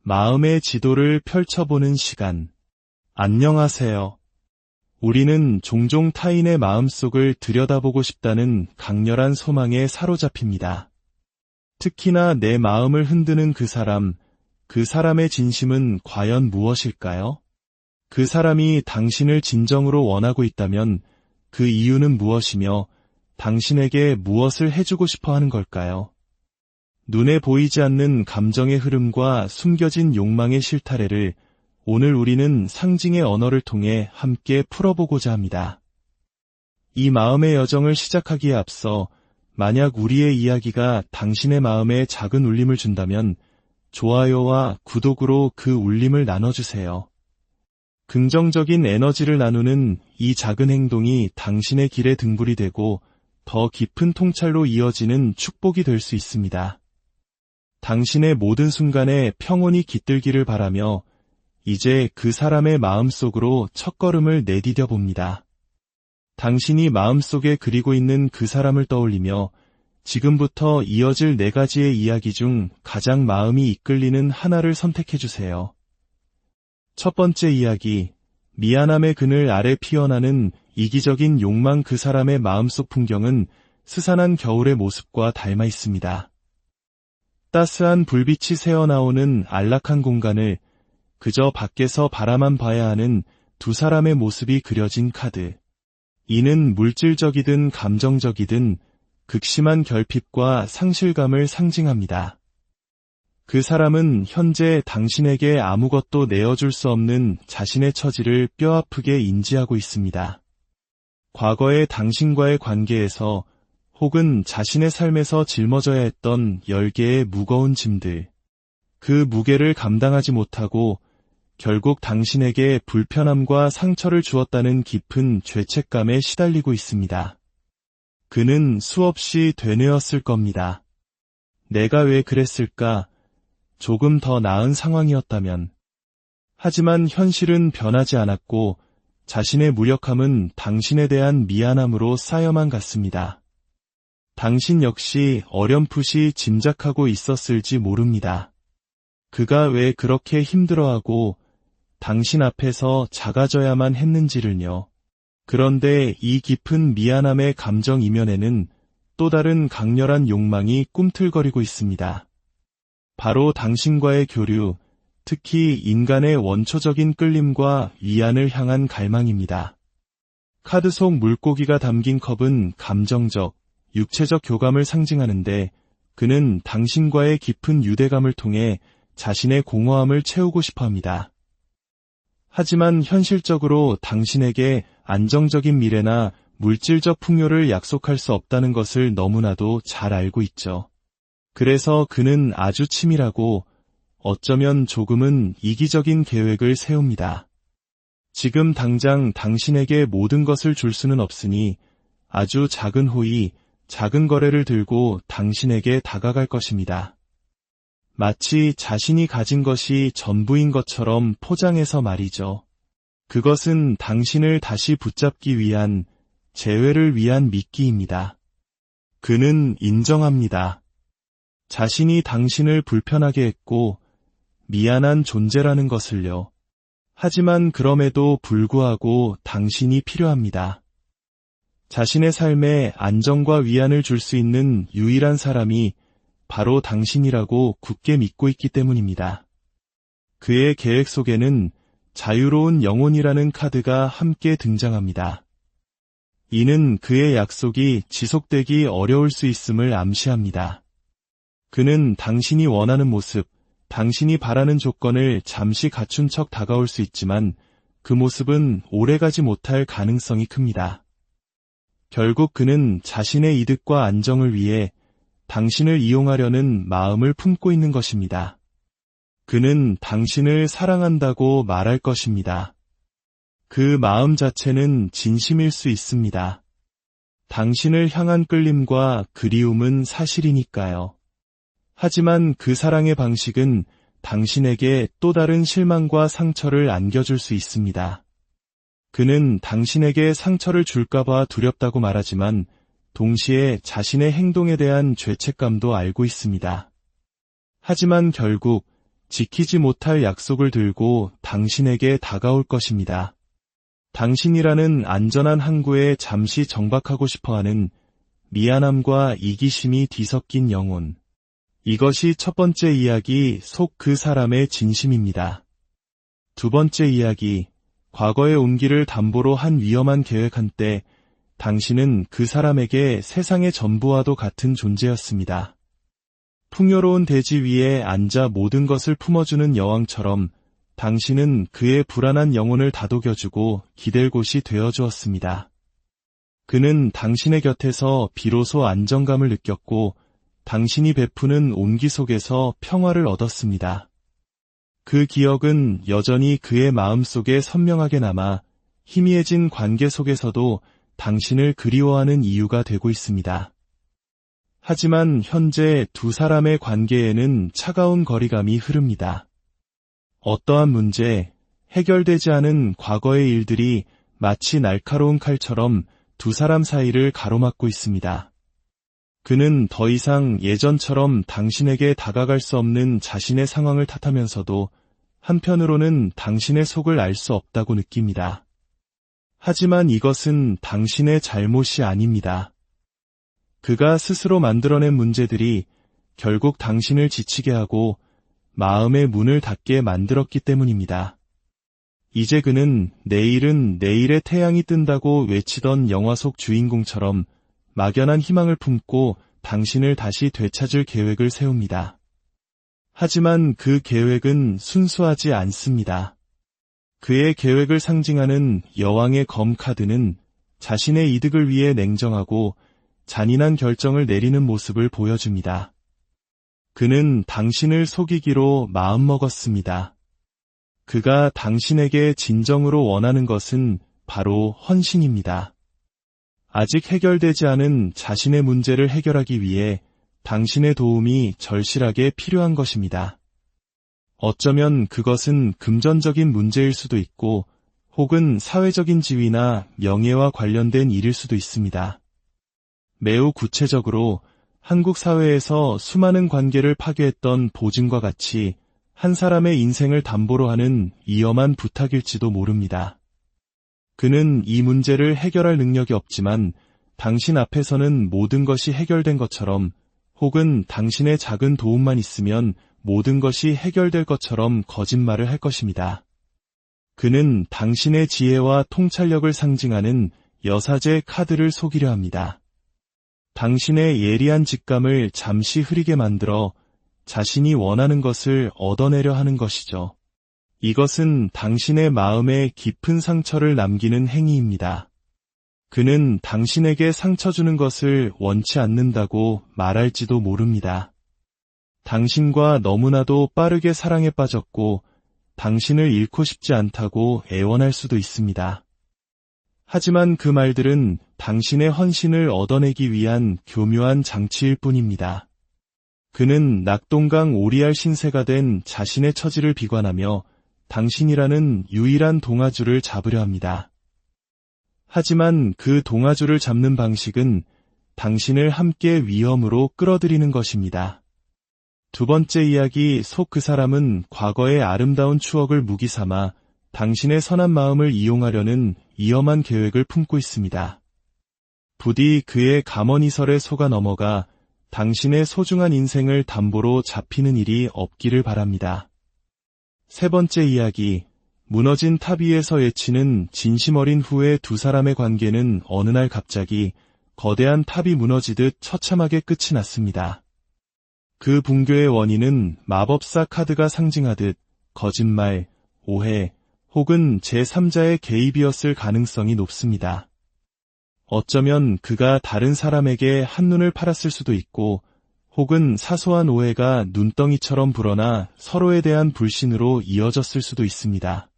마음의 지도를 펼쳐보는 시간. 안녕하세요. 우리는 종종 타인의 마음속을 들여다보고 싶다는 강렬한 소망에 사로잡힙니다. 특히나 내 마음을 흔드는 그 사람의 진심은 과연 무엇일까요? 그 사람이 당신을 진정으로 원하고 있다면 그 이유는 무엇이며 당신에게 무엇을 해주고 싶어 하는 걸까요? 눈에 보이지 않는 감정의 흐름과 숨겨진 욕망의 실타래를 오늘 우리는 상징의 언어를 통해 함께 풀어보고자 합니다. 이 마음의 여정을 시작하기에 앞서 만약 우리의 이야기가 당신의 마음에 작은 울림을 준다면 좋아요와 구독으로 그 울림을 나눠주세요. 긍정적인 에너지를 나누는 이 작은 행동이 당신의 길에 등불이 되고 더 깊은 통찰로 이어지는 축복이 될 수 있습니다. 당신의 모든 순간에 평온이 깃들기를 바라며 이제 그 사람의 마음속으로 첫걸음을 내디뎌 봅니다. 당신이 마음속에 그리고 있는 그 사람을 떠올리며 지금부터 이어질 4가지의 이야기 중 가장 마음이 이끌리는 하나를 선택해주세요. 첫 번째 이야기, 미안함의 그늘 아래 피어나는 이기적인 욕망. 그 사람의 마음속 풍경은 스산한 겨울의 모습과 닮아 있습니다. 따스한 불빛이 새어나오는 안락한 공간을 그저 밖에서 바라만 봐야 하는 두 사람의 모습이 그려진 카드. 이는 물질적이든 감정적이든 극심한 결핍과 상실감을 상징합니다. 그 사람은 현재 당신에게 아무것도 내어줄 수 없는 자신의 처지를 뼈아프게 인지하고 있습니다. 과거의 당신과의 관계에서 혹은 자신의 삶에서 짊어져야 했던 10개의 무거운 짐들, 그 무게를 감당하지 못하고 결국 당신에게 불편함과 상처를 주었다는 깊은 죄책감에 시달리고 있습니다. 그는 수없이 되뇌었을 겁니다. 내가 왜 그랬을까? 조금 더 나은 상황이었다면. 하지만 현실은 변하지 않았고 자신의 무력함은 당신에 대한 미안함으로 쌓여만 갔습니다. 당신 역시 어렴풋이 짐작하고 있었을지 모릅니다. 그가 왜 그렇게 힘들어하고 당신 앞에서 작아져야만 했는지를요. 그런데 이 깊은 미안함의 감정 이면에는 또 다른 강렬한 욕망이 꿈틀거리고 있습니다. 바로 당신과의 교류, 특히 인간의 원초적인 끌림과 위안을 향한 갈망입니다. 카드 속 물고기가 담긴 컵은 감정적, 육체적 교감을 상징하는데 그는 당신과의 깊은 유대감을 통해 자신의 공허함을 채우고 싶어 합니다. 하지만 현실적으로 당신에게 안정적인 미래나 물질적 풍요를 약속할 수 없다는 것을 너무나도 잘 알고 있죠. 그래서 그는 아주 치밀하고 어쩌면 조금은 이기적인 계획을 세웁니다. 지금 당장 당신에게 모든 것을 줄 수는 없으니 아주 작은 호의, 작은 거래를 들고 당신에게 다가갈 것입니다. 마치 자신이 가진 것이 전부인 것처럼 포장해서 말이죠. 그것은 당신을 다시 붙잡기 위한, 재회를 위한 미끼입니다. 그는 인정합니다. 자신이 당신을 불편하게 했고 미안한 존재라는 것을요. 하지만 그럼에도 불구하고 당신이 필요합니다. 자신의 삶에 안정과 위안을 줄 수 있는 유일한 사람이 바로 당신이라고 굳게 믿고 있기 때문입니다. 그의 계획 속에는 자유로운 영혼이라는 카드가 함께 등장합니다. 이는 그의 약속이 지속되기 어려울 수 있음을 암시합니다. 그는 당신이 원하는 모습, 당신이 바라는 조건을 잠시 갖춘 척 다가올 수 있지만 그 모습은 오래가지 못할 가능성이 큽니다. 결국 그는 자신의 이득과 안정을 위해 당신을 이용하려는 마음을 품고 있는 것입니다. 그는 당신을 사랑한다고 말할 것입니다. 그 마음 자체는 진심일 수 있습니다. 당신을 향한 끌림과 그리움은 사실이니까요. 하지만 그 사랑의 방식은 당신에게 또 다른 실망과 상처를 안겨줄 수 있습니다. 그는 당신에게 상처를 줄까봐 두렵다고 말하지만 동시에 자신의 행동에 대한 죄책감도 알고 있습니다. 하지만 결국 지키지 못할 약속을 들고 당신에게 다가올 것입니다. 당신이라는 안전한 항구에 잠시 정박하고 싶어하는 미안함과 이기심이 뒤섞인 영혼. 이것이 첫 번째 이야기 속 그 사람의 진심입니다. 두 번째 이야기, 과거의 온기를 담보로 한 위험한 계획 한때 당신은 그 사람에게 세상의 전부와도 같은 존재였습니다. 풍요로운 대지 위에 앉아 모든 것을 품어주는 여왕처럼 당신은 그의 불안한 영혼을 다독여주고 기댈 곳이 되어주었습니다. 그는 당신의 곁에서 비로소 안정감을 느꼈고 당신이 베푸는 온기 속에서 평화를 얻었습니다. 그 기억은 여전히 그의 마음속에 선명하게 남아 희미해진 관계 속에서도 당신을 그리워하는 이유가 되고 있습니다. 하지만 현재 두 사람의 관계에는 차가운 거리감이 흐릅니다. 어떠한 문제, 해결되지 않은 과거의 일들이 마치 날카로운 칼처럼 두 사람 사이를 가로막고 있습니다. 그는 더 이상 예전처럼 당신에게 다가갈 수 없는 자신의 상황을 탓하면서도 한편으로는 당신의 속을 알 수 없다고 느낍니다. 하지만 이것은 당신의 잘못이 아닙니다. 그가 스스로 만들어낸 문제들이 결국 당신을 지치게 하고 마음의 문을 닫게 만들었기 때문입니다. 이제 그는 내일은 내일의 태양이 뜬다고 외치던 영화 속 주인공처럼 막연한 희망을 품고 당신을 다시 되찾을 계획을 세웁니다. 하지만 그 계획은 순수하지 않습니다. 그의 계획을 상징하는 여왕의 검 카드는 자신의 이득을 위해 냉정하고 잔인한 결정을 내리는 모습을 보여줍니다. 그는 당신을 속이기로 마음먹었습니다. 그가 당신에게 진정으로 원하는 것은 바로 헌신입니다. 아직 해결되지 않은 자신의 문제를 해결하기 위해 당신의 도움이 절실하게 필요한 것입니다. 어쩌면 그것은 금전적인 문제일 수도 있고 혹은 사회적인 지위나 명예와 관련된 일일 수도 있습니다. 매우 구체적으로 한국 사회에서 수많은 관계를 파괴했던 보증과 같이 한 사람의 인생을 담보로 하는 위험한 부탁일지도 모릅니다. 그는 이 문제를 해결할 능력이 없지만 당신 앞에서는 모든 것이 해결된 것처럼 혹은 당신의 작은 도움만 있으면 모든 것이 해결될 것처럼 거짓말을 할 것입니다. 그는 당신의 지혜와 통찰력을 상징하는 여사제 카드를 속이려 합니다. 당신의 예리한 직감을 잠시 흐리게 만들어 자신이 원하는 것을 얻어내려 하는 것이죠. 이것은 당신의 마음에 깊은 상처를 남기는 행위입니다. 그는 당신에게 상처 주는 것을 원치 않는다고 말할지도 모릅니다. 당신과 너무나도 빠르게 사랑에 빠졌고 당신을 잃고 싶지 않다고 애원할 수도 있습니다. 하지만 그 말들은 당신의 헌신을 얻어내기 위한 교묘한 장치일 뿐입니다. 그는 낙동강 오리알 신세가 된 자신의 처지를 비관하며 당신이라는 유일한 동아줄을 잡으려 합니다. 하지만 그 동아줄을 잡는 방식은 당신을 함께 위험으로 끌어들이는 것입니다. 두 번째 이야기 속 그 사람은 과거의 아름다운 추억을 무기 삼아 당신의 선한 마음을 이용하려는 위험한 계획을 품고 있습니다. 부디 그의 감언이설에 속아 넘어가 당신의 소중한 인생을 담보로 잡히는 일이 없기를 바랍니다. 세 번째 이야기, 무너진 탑 위에서 외치는 진심 어린 후의 두 사람의 관계는 어느 날 갑자기 거대한 탑이 무너지듯 처참하게 끝이 났습니다. 그 붕괴의 원인은 마법사 카드가 상징하듯 거짓말, 오해, 혹은 제3자의 개입이었을 가능성이 높습니다. 어쩌면 그가 다른 사람에게 한눈을 팔았을 수도 있고 혹은 사소한 오해가 눈덩이처럼 불어나 서로에 대한 불신으로 이어졌을 수도 있습니다.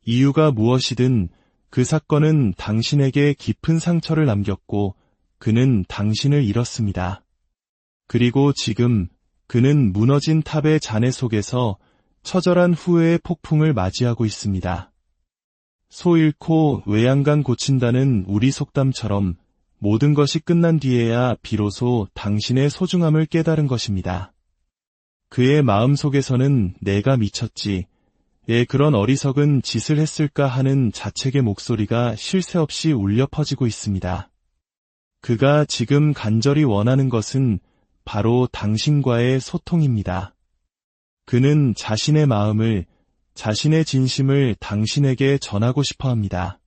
이유가 무엇이든 그 사건은 당신에게 깊은 상처를 남겼고 그는 당신을 잃었습니다. 그리고 지금 그는 무너진 탑의 잔해 속에서 처절한 후회의 폭풍을 맞이하고 있습니다. 소 잃고 외양간 고친다는 우리 속담처럼 모든 것이 끝난 뒤에야 비로소 당신의 소중함을 깨달은 것입니다. 그의 마음속에서는 내가 미쳤지. 왜 그런 어리석은 짓을 했을까 하는 자책의 목소리가 쉴 새 없이 울려 퍼지고 있습니다. 그가 지금 간절히 원하는 것은 바로 당신과의 소통입니다. 그는 자신의 마음을, 자신의 진심을 당신에게 전하고 싶어 합니다.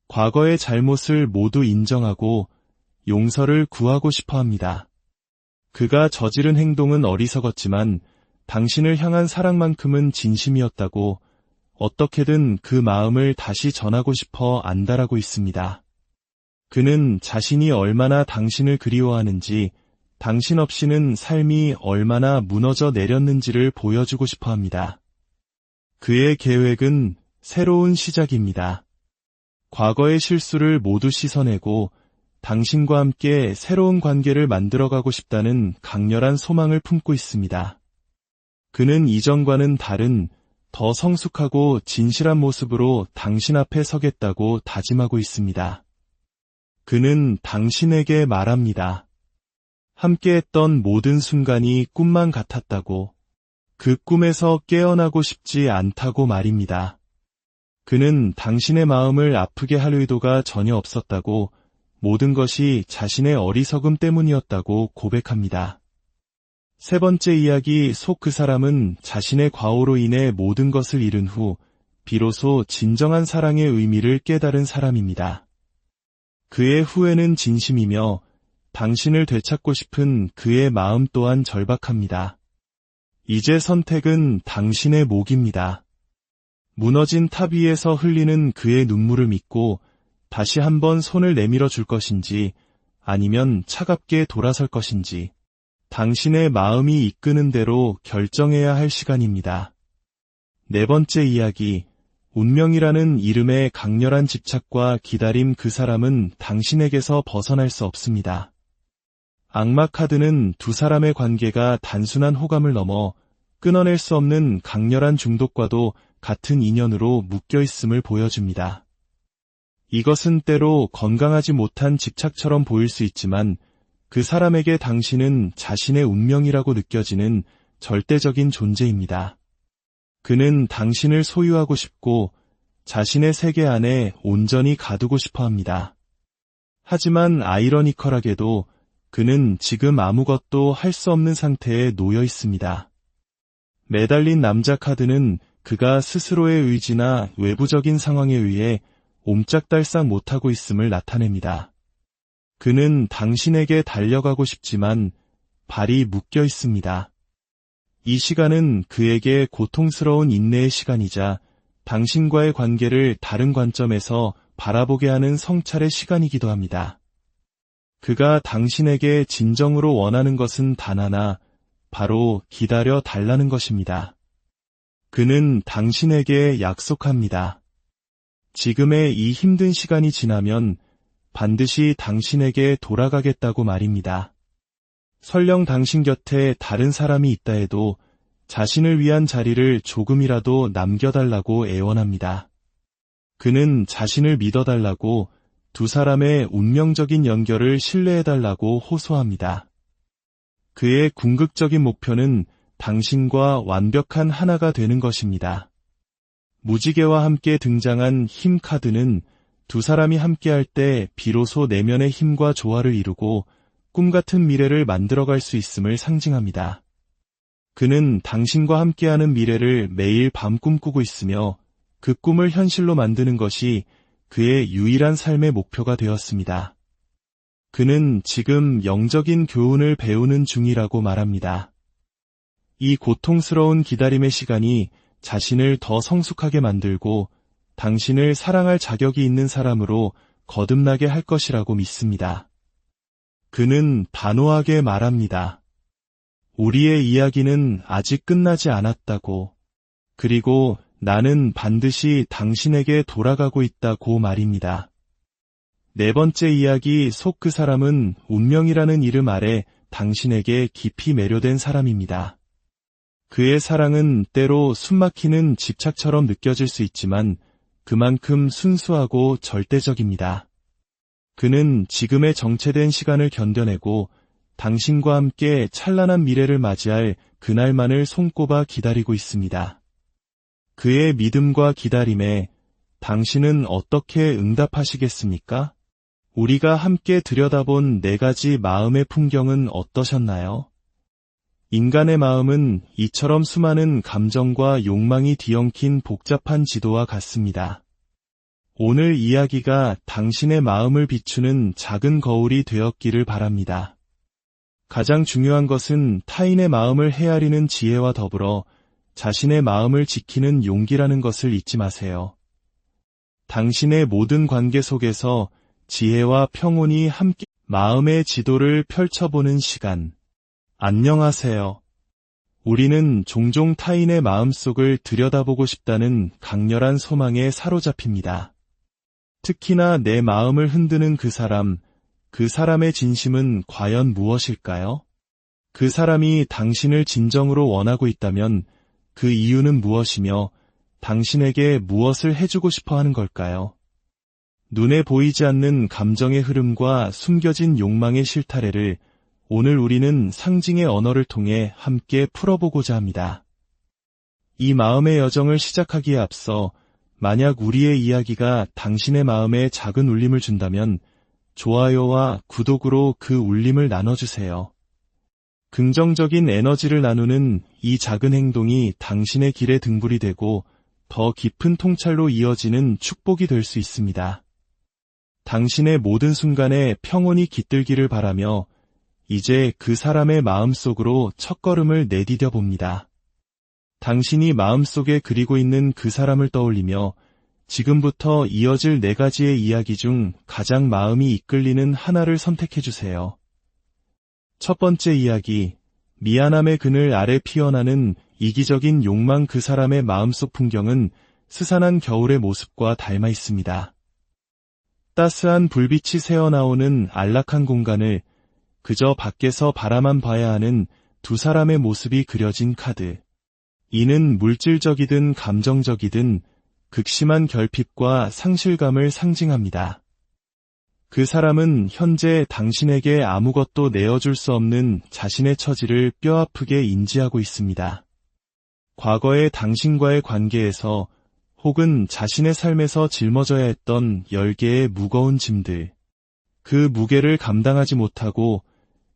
과거의 잘못을 모두 인정하고 용서를 구하고 싶어 합니다. 그가 저지른 행동은 어리석었지만 당신을 향한 사랑만큼은 진심이었다고 어떻게든 그 마음을 다시 전하고 싶어 안달하고 있습니다. 그는 자신이 얼마나 당신을 그리워하는지, 당신 없이는 삶이 얼마나 무너져 내렸는지를 보여주고 싶어 합니다. 그의 계획은 새로운 시작입니다. 과거의 실수를 모두 씻어내고 당신과 함께 새로운 관계를 만들어가고 싶다는 강렬한 소망을 품고 있습니다. 그는 이전과는 다른 더 성숙하고 진실한 모습으로 당신 앞에 서겠다고 다짐하고 있습니다. 그는 당신에게 말합니다. 함께했던 모든 순간이 꿈만 같았다고, 그 꿈에서 깨어나고 싶지 않다고 말입니다. 그는 당신의 마음을 아프게 할 의도가 전혀 없었다고, 모든 것이 자신의 어리석음 때문이었다고 고백합니다. 세 번째 이야기 속 그 사람은 자신의 과오로 인해 모든 것을 잃은 후 비로소 진정한 사랑의 의미를 깨달은 사람입니다. 그의 후회는 진심이며 당신을 되찾고 싶은 그의 마음 또한 절박합니다. 이제 선택은 당신의 몫입니다. 무너진 탑 위에서 흘리는 그의 눈물을 믿고 다시 한번 손을 내밀어 줄 것인지 아니면 차갑게 돌아설 것인지 당신의 마음이 이끄는 대로 결정해야 할 시간입니다. 네 번째 이야기, 운명이라는 이름의 강렬한 집착과 기다림. 그 사람은 당신에게서 벗어날 수 없습니다. 악마 카드는 두 사람의 관계가 단순한 호감을 넘어 끊어낼 수 없는 강렬한 중독과도 같은 인연으로 묶여 있음을 보여줍니다. 이것은 때로 건강하지 못한 집착처럼 보일 수 있지만 그 사람에게 당신은 자신의 운명이라고 느껴지는 절대적인 존재입니다. 그는 당신을 소유하고 싶고 자신의 세계 안에 온전히 가두고 싶어 합니다. 하지만 아이러니컬하게도 그는 지금 아무것도 할 수 없는 상태에 놓여 있습니다. 매달린 남자 카드는 그가 스스로의 의지나 외부적인 상황에 의해 옴짝달싹 못하고 있음을 나타냅니다. 그는 당신에게 달려가고 싶지만 발이 묶여 있습니다. 이 시간은 그에게 고통스러운 인내의 시간이자 당신과의 관계를 다른 관점에서 바라보게 하는 성찰의 시간이기도 합니다. 그가 당신에게 진정으로 원하는 것은 단 하나, 바로 기다려 달라는 것입니다. 그는 당신에게 약속합니다. 지금의 이 힘든 시간이 지나면 반드시 당신에게 돌아가겠다고 말입니다. 설령 당신 곁에 다른 사람이 있다 해도 자신을 위한 자리를 조금이라도 남겨달라고 애원합니다. 그는 자신을 믿어달라고, 두 사람의 운명적인 연결을 신뢰해달라고 호소합니다. 그의 궁극적인 목표는 당신과 완벽한 하나가 되는 것입니다. 무지개와 함께 등장한 힘 카드는 두 사람이 함께할 때 비로소 내면의 힘과 조화를 이루고 꿈같은 미래를 만들어갈 수 있음을 상징합니다. 그는 당신과 함께하는 미래를 매일 밤 꿈꾸고 있으며 그 꿈을 현실로 만드는 것이 그의 유일한 삶의 목표가 되었습니다. 그는 지금 영적인 교훈을 배우는 중이라고 말합니다. 이 고통스러운 기다림의 시간이 자신을 더 성숙하게 만들고 당신을 사랑할 자격이 있는 사람으로 거듭나게 할 것이라고 믿습니다. 그는 단호하게 말합니다. 우리의 이야기는 아직 끝나지 않았다고, 그리고 나는 반드시 당신에게 돌아가고 있다고 말입니다. 네 번째 이야기 속 그 사람은 운명이라는 이름 아래 당신에게 깊이 매료된 사람입니다. 그의 사랑은 때로 숨막히는 집착처럼 느껴질 수 있지만 그만큼 순수하고 절대적입니다. 그는 지금의 정체된 시간을 견뎌내고 당신과 함께 찬란한 미래를 맞이할 그날만을 손꼽아 기다리고 있습니다. 그의 믿음과 기다림에 당신은 어떻게 응답하시겠습니까? 우리가 함께 들여다본 4가지 마음의 풍경은 어떠셨나요? 인간의 마음은 이처럼 수많은 감정과 욕망이 뒤엉킨 복잡한 지도와 같습니다. 오늘 이야기가 당신의 마음을 비추는 작은 거울이 되었기를 바랍니다. 가장 중요한 것은 타인의 마음을 헤아리는 지혜와 더불어 자신의 마음을 지키는 용기라는 것을 잊지 마세요. 당신의 모든 관계 속에서 지혜와 평온이 함께 마음의 지도를 펼쳐보는 시간. 안녕하세요. 우리는 종종 타인의 마음속을 들여다보고 싶다는 강렬한 소망에 사로잡힙니다. 특히나 내 마음을 흔드는 그 사람의 진심은 과연 무엇일까요? 그 사람이 당신을 진정으로 원하고 있다면 그 이유는 무엇이며 당신에게 무엇을 해주고 싶어 하는 걸까요? 눈에 보이지 않는 감정의 흐름과 숨겨진 욕망의 실타래를 오늘 우리는 상징의 언어를 통해 함께 풀어보고자 합니다. 이 마음의 여정을 시작하기에 앞서 만약 우리의 이야기가 당신의 마음에 작은 울림을 준다면 좋아요와 구독으로 그 울림을 나눠주세요. 긍정적인 에너지를 나누는 이 작은 행동이 당신의 길에 등불이 되고 더 깊은 통찰로 이어지는 축복이 될 수 있습니다. 당신의 모든 순간에 평온이 깃들기를 바라며 이제 그 사람의 마음속으로 첫걸음을 내디뎌 봅니다. 당신이 마음속에 그리고 있는 그 사람을 떠올리며 지금부터 이어질 4가지의 이야기 중 가장 마음이 이끌리는 하나를 선택해주세요. 첫 번째 이야기, 미안함의 그늘 아래 피어나는 이기적인 욕망. 그 사람의 마음속 풍경은 스산한 겨울의 모습과 닮아 있습니다. 따스한 불빛이 새어나오는 안락한 공간을 그저 밖에서 바라만 봐야 하는 두 사람의 모습이 그려진 카드. 이는 물질적이든 감정적이든 극심한 결핍과 상실감을 상징합니다. 그 사람은 현재 당신에게 아무것도 내어줄 수 없는 자신의 처지를 뼈아프게 인지하고 있습니다. 과거의 당신과의 관계에서 혹은 자신의 삶에서 짊어져야 했던 10개의 무거운 짐들, 그 무게를 감당하지 못하고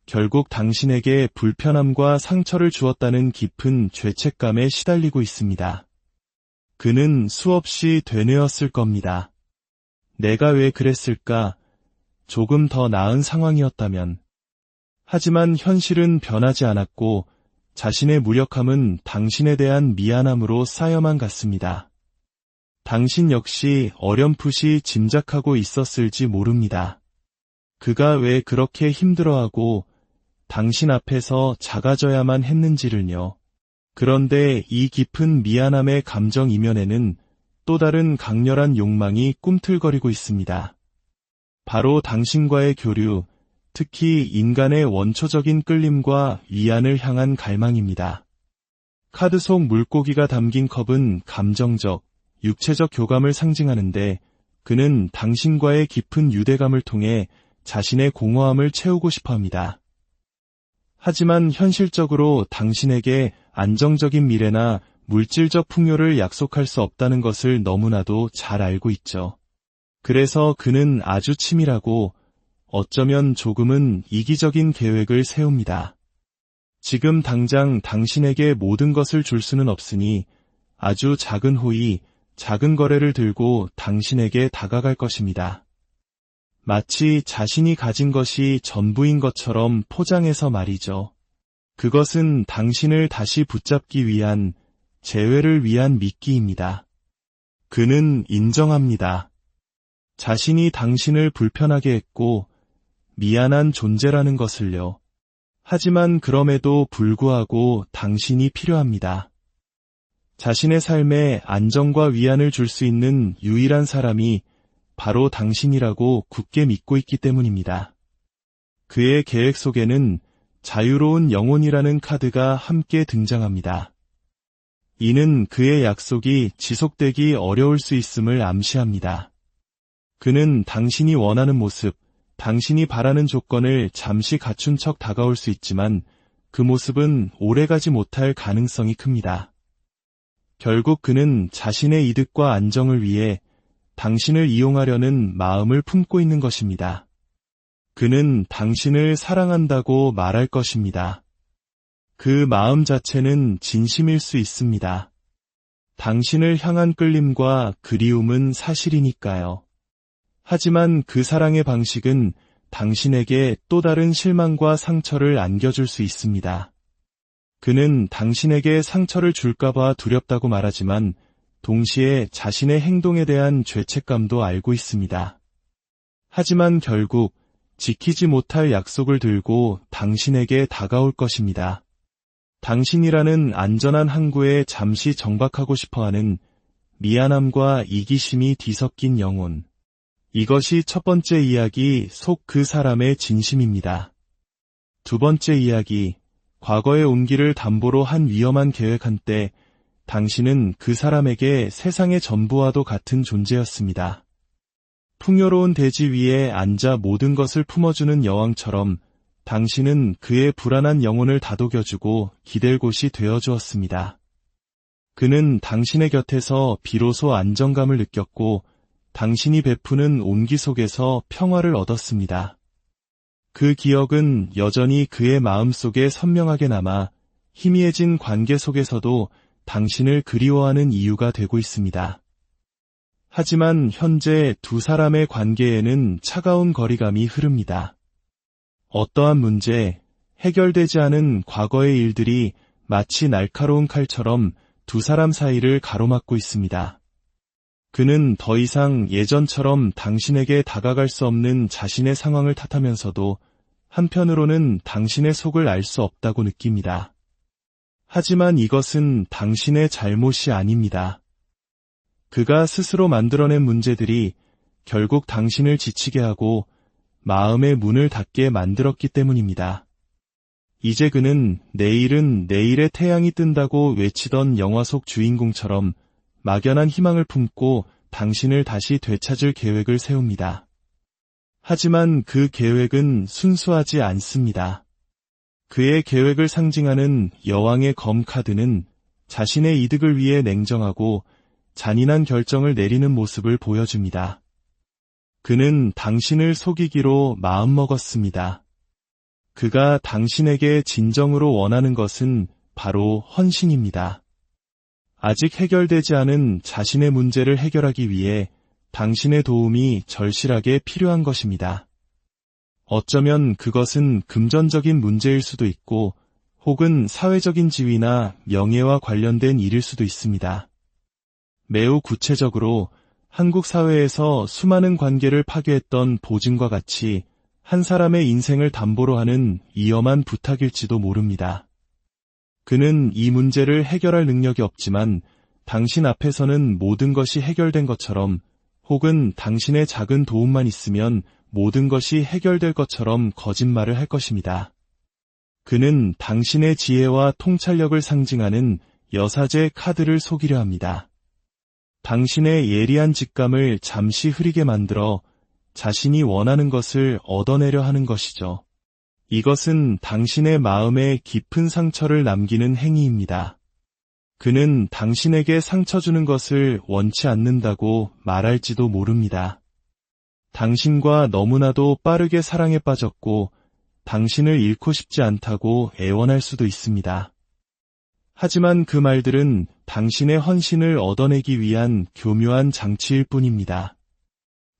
결국 당신에게 불편함과 상처를 주었다는 깊은 죄책감에 시달리고 있습니다. 그는 수없이 되뇌었을 겁니다. 내가 왜 그랬을까? 조금 더 나은 상황이었다면. 하지만 현실은 변하지 않았고 자신의 무력함은 당신에 대한 미안함으로 쌓여만 갔습니다. 당신 역시 어렴풋이 짐작하고 있었을지 모릅니다. 그가 왜 그렇게 힘들어하고 당신 앞에서 작아져야만 했는지를요. 그런데 이 깊은 미안함의 감정 이면에는 또 다른 강렬한 욕망이 꿈틀거리고 있습니다. 바로 당신과의 교류, 특히 인간의 원초적인 끌림과 위안을 향한 갈망입니다. 카드 속 물고기가 담긴 컵은 감정적, 육체적 교감을 상징하는데 그는 당신과의 깊은 유대감을 통해 자신의 공허함을 채우고 싶어 합니다. 하지만 현실적으로 당신에게 안정적인 미래나 물질적 풍요를 약속할 수 없다는 것을 너무나도 잘 알고 있죠. 그래서 그는 아주 치밀하고 어쩌면 조금은 이기적인 계획을 세웁니다. 지금 당장 당신에게 모든 것을 줄 수는 없으니 아주 작은 호의, 작은 거래를 들고 당신에게 다가갈 것입니다. 마치 자신이 가진 것이 전부인 것처럼 포장해서 말이죠. 그것은 당신을 다시 붙잡기 위한, 재회를 위한 미끼입니다. 그는 인정합니다. 자신이 당신을 불편하게 했고 미안한 존재라는 것을요. 하지만 그럼에도 불구하고 당신이 필요합니다. 자신의 삶에 안정과 위안을 줄 수 있는 유일한 사람이 바로 당신이라고 굳게 믿고 있기 때문입니다. 그의 계획 속에는 자유로운 영혼이라는 카드가 함께 등장합니다. 이는 그의 약속이 지속되기 어려울 수 있음을 암시합니다. 그는 당신이 원하는 모습, 당신이 바라는 조건을 잠시 갖춘 척 다가올 수 있지만 그 모습은 오래가지 못할 가능성이 큽니다. 결국 그는 자신의 이득과 안정을 위해 당신을 이용하려는 마음을 품고 있는 것입니다. 그는 당신을 사랑한다고 말할 것입니다. 그 마음 자체는 진심일 수 있습니다. 당신을 향한 끌림과 그리움은 사실이니까요. 하지만 그 사랑의 방식은 당신에게 또 다른 실망과 상처를 안겨줄 수 있습니다. 그는 당신에게 상처를 줄까봐 두렵다고 말하지만 동시에 자신의 행동에 대한 죄책감도 알고 있습니다. 하지만 결국 지키지 못할 약속을 들고 당신에게 다가올 것입니다. 당신이라는 안전한 항구에 잠시 정박하고 싶어하는 미안함과 이기심이 뒤섞인 영혼. 이것이 첫 번째 이야기 속 그 사람의 진심입니다. 두 번째 이야기, 과거의 온기를 담보로 한 위험한 계획 한때 당신은 그 사람에게 세상의 전부와도 같은 존재였습니다. 풍요로운 대지 위에 앉아 모든 것을 품어주는 여왕처럼 당신은 그의 불안한 영혼을 다독여주고 기댈 곳이 되어주었습니다. 그는 당신의 곁에서 비로소 안정감을 느꼈고 당신이 베푸는 온기 속에서 평화를 얻었습니다. 그 기억은 여전히 그의 마음속에 선명하게 남아 희미해진 관계 속에서도 당신을 그리워하는 이유가 되고 있습니다. 하지만 현재 두 사람의 관계에는 차가운 거리감이 흐릅니다. 어떠한 문제, 해결되지 않은 과거의 일들이 마치 날카로운 칼처럼 두 사람 사이를 가로막고 있습니다. 그는 더 이상 예전처럼 당신에게 다가갈 수 없는 자신의 상황을 탓하면서도 한편으로는 당신의 속을 알 수 없다고 느낍니다. 하지만 이것은 당신의 잘못이 아닙니다. 그가 스스로 만들어낸 문제들이 결국 당신을 지치게 하고 마음의 문을 닫게 만들었기 때문입니다. 이제 그는 내일은 내일의 태양이 뜬다고 외치던 영화 속 주인공처럼 막연한 희망을 품고 당신을 다시 되찾을 계획을 세웁니다. 하지만 그 계획은 순수하지 않습니다. 그의 계획을 상징하는 여왕의 검 카드는 자신의 이득을 위해 냉정하고 잔인한 결정을 내리는 모습을 보여줍니다. 그는 당신을 속이기로 마음먹었습니다. 그가 당신에게 진정으로 원하는 것은 바로 헌신입니다. 아직 해결되지 않은 자신의 문제를 해결하기 위해 당신의 도움이 절실하게 필요한 것입니다. 어쩌면 그것은 금전적인 문제일 수도 있고 혹은 사회적인 지위나 명예와 관련된 일일 수도 있습니다. 매우 구체적으로 한국 사회에서 수많은 관계를 파괴했던 보증과 같이 한 사람의 인생을 담보로 하는 위험한 부탁일지도 모릅니다. 그는 이 문제를 해결할 능력이 없지만 당신 앞에서는 모든 것이 해결된 것처럼 혹은 당신의 작은 도움만 있으면 모든 것이 해결될 것처럼 거짓말을 할 것입니다. 그는 당신의 지혜와 통찰력을 상징하는 여사제 카드를 속이려 합니다. 당신의 예리한 직감을 잠시 흐리게 만들어 자신이 원하는 것을 얻어내려 하는 것이죠. 이것은 당신의 마음에 깊은 상처를 남기는 행위입니다. 그는 당신에게 상처 주는 것을 원치 않는다고 말할지도 모릅니다. 당신과 너무나도 빠르게 사랑에 빠졌고 당신을 잃고 싶지 않다고 애원할 수도 있습니다. 하지만 그 말들은 당신의 헌신을 얻어내기 위한 교묘한 장치일 뿐입니다.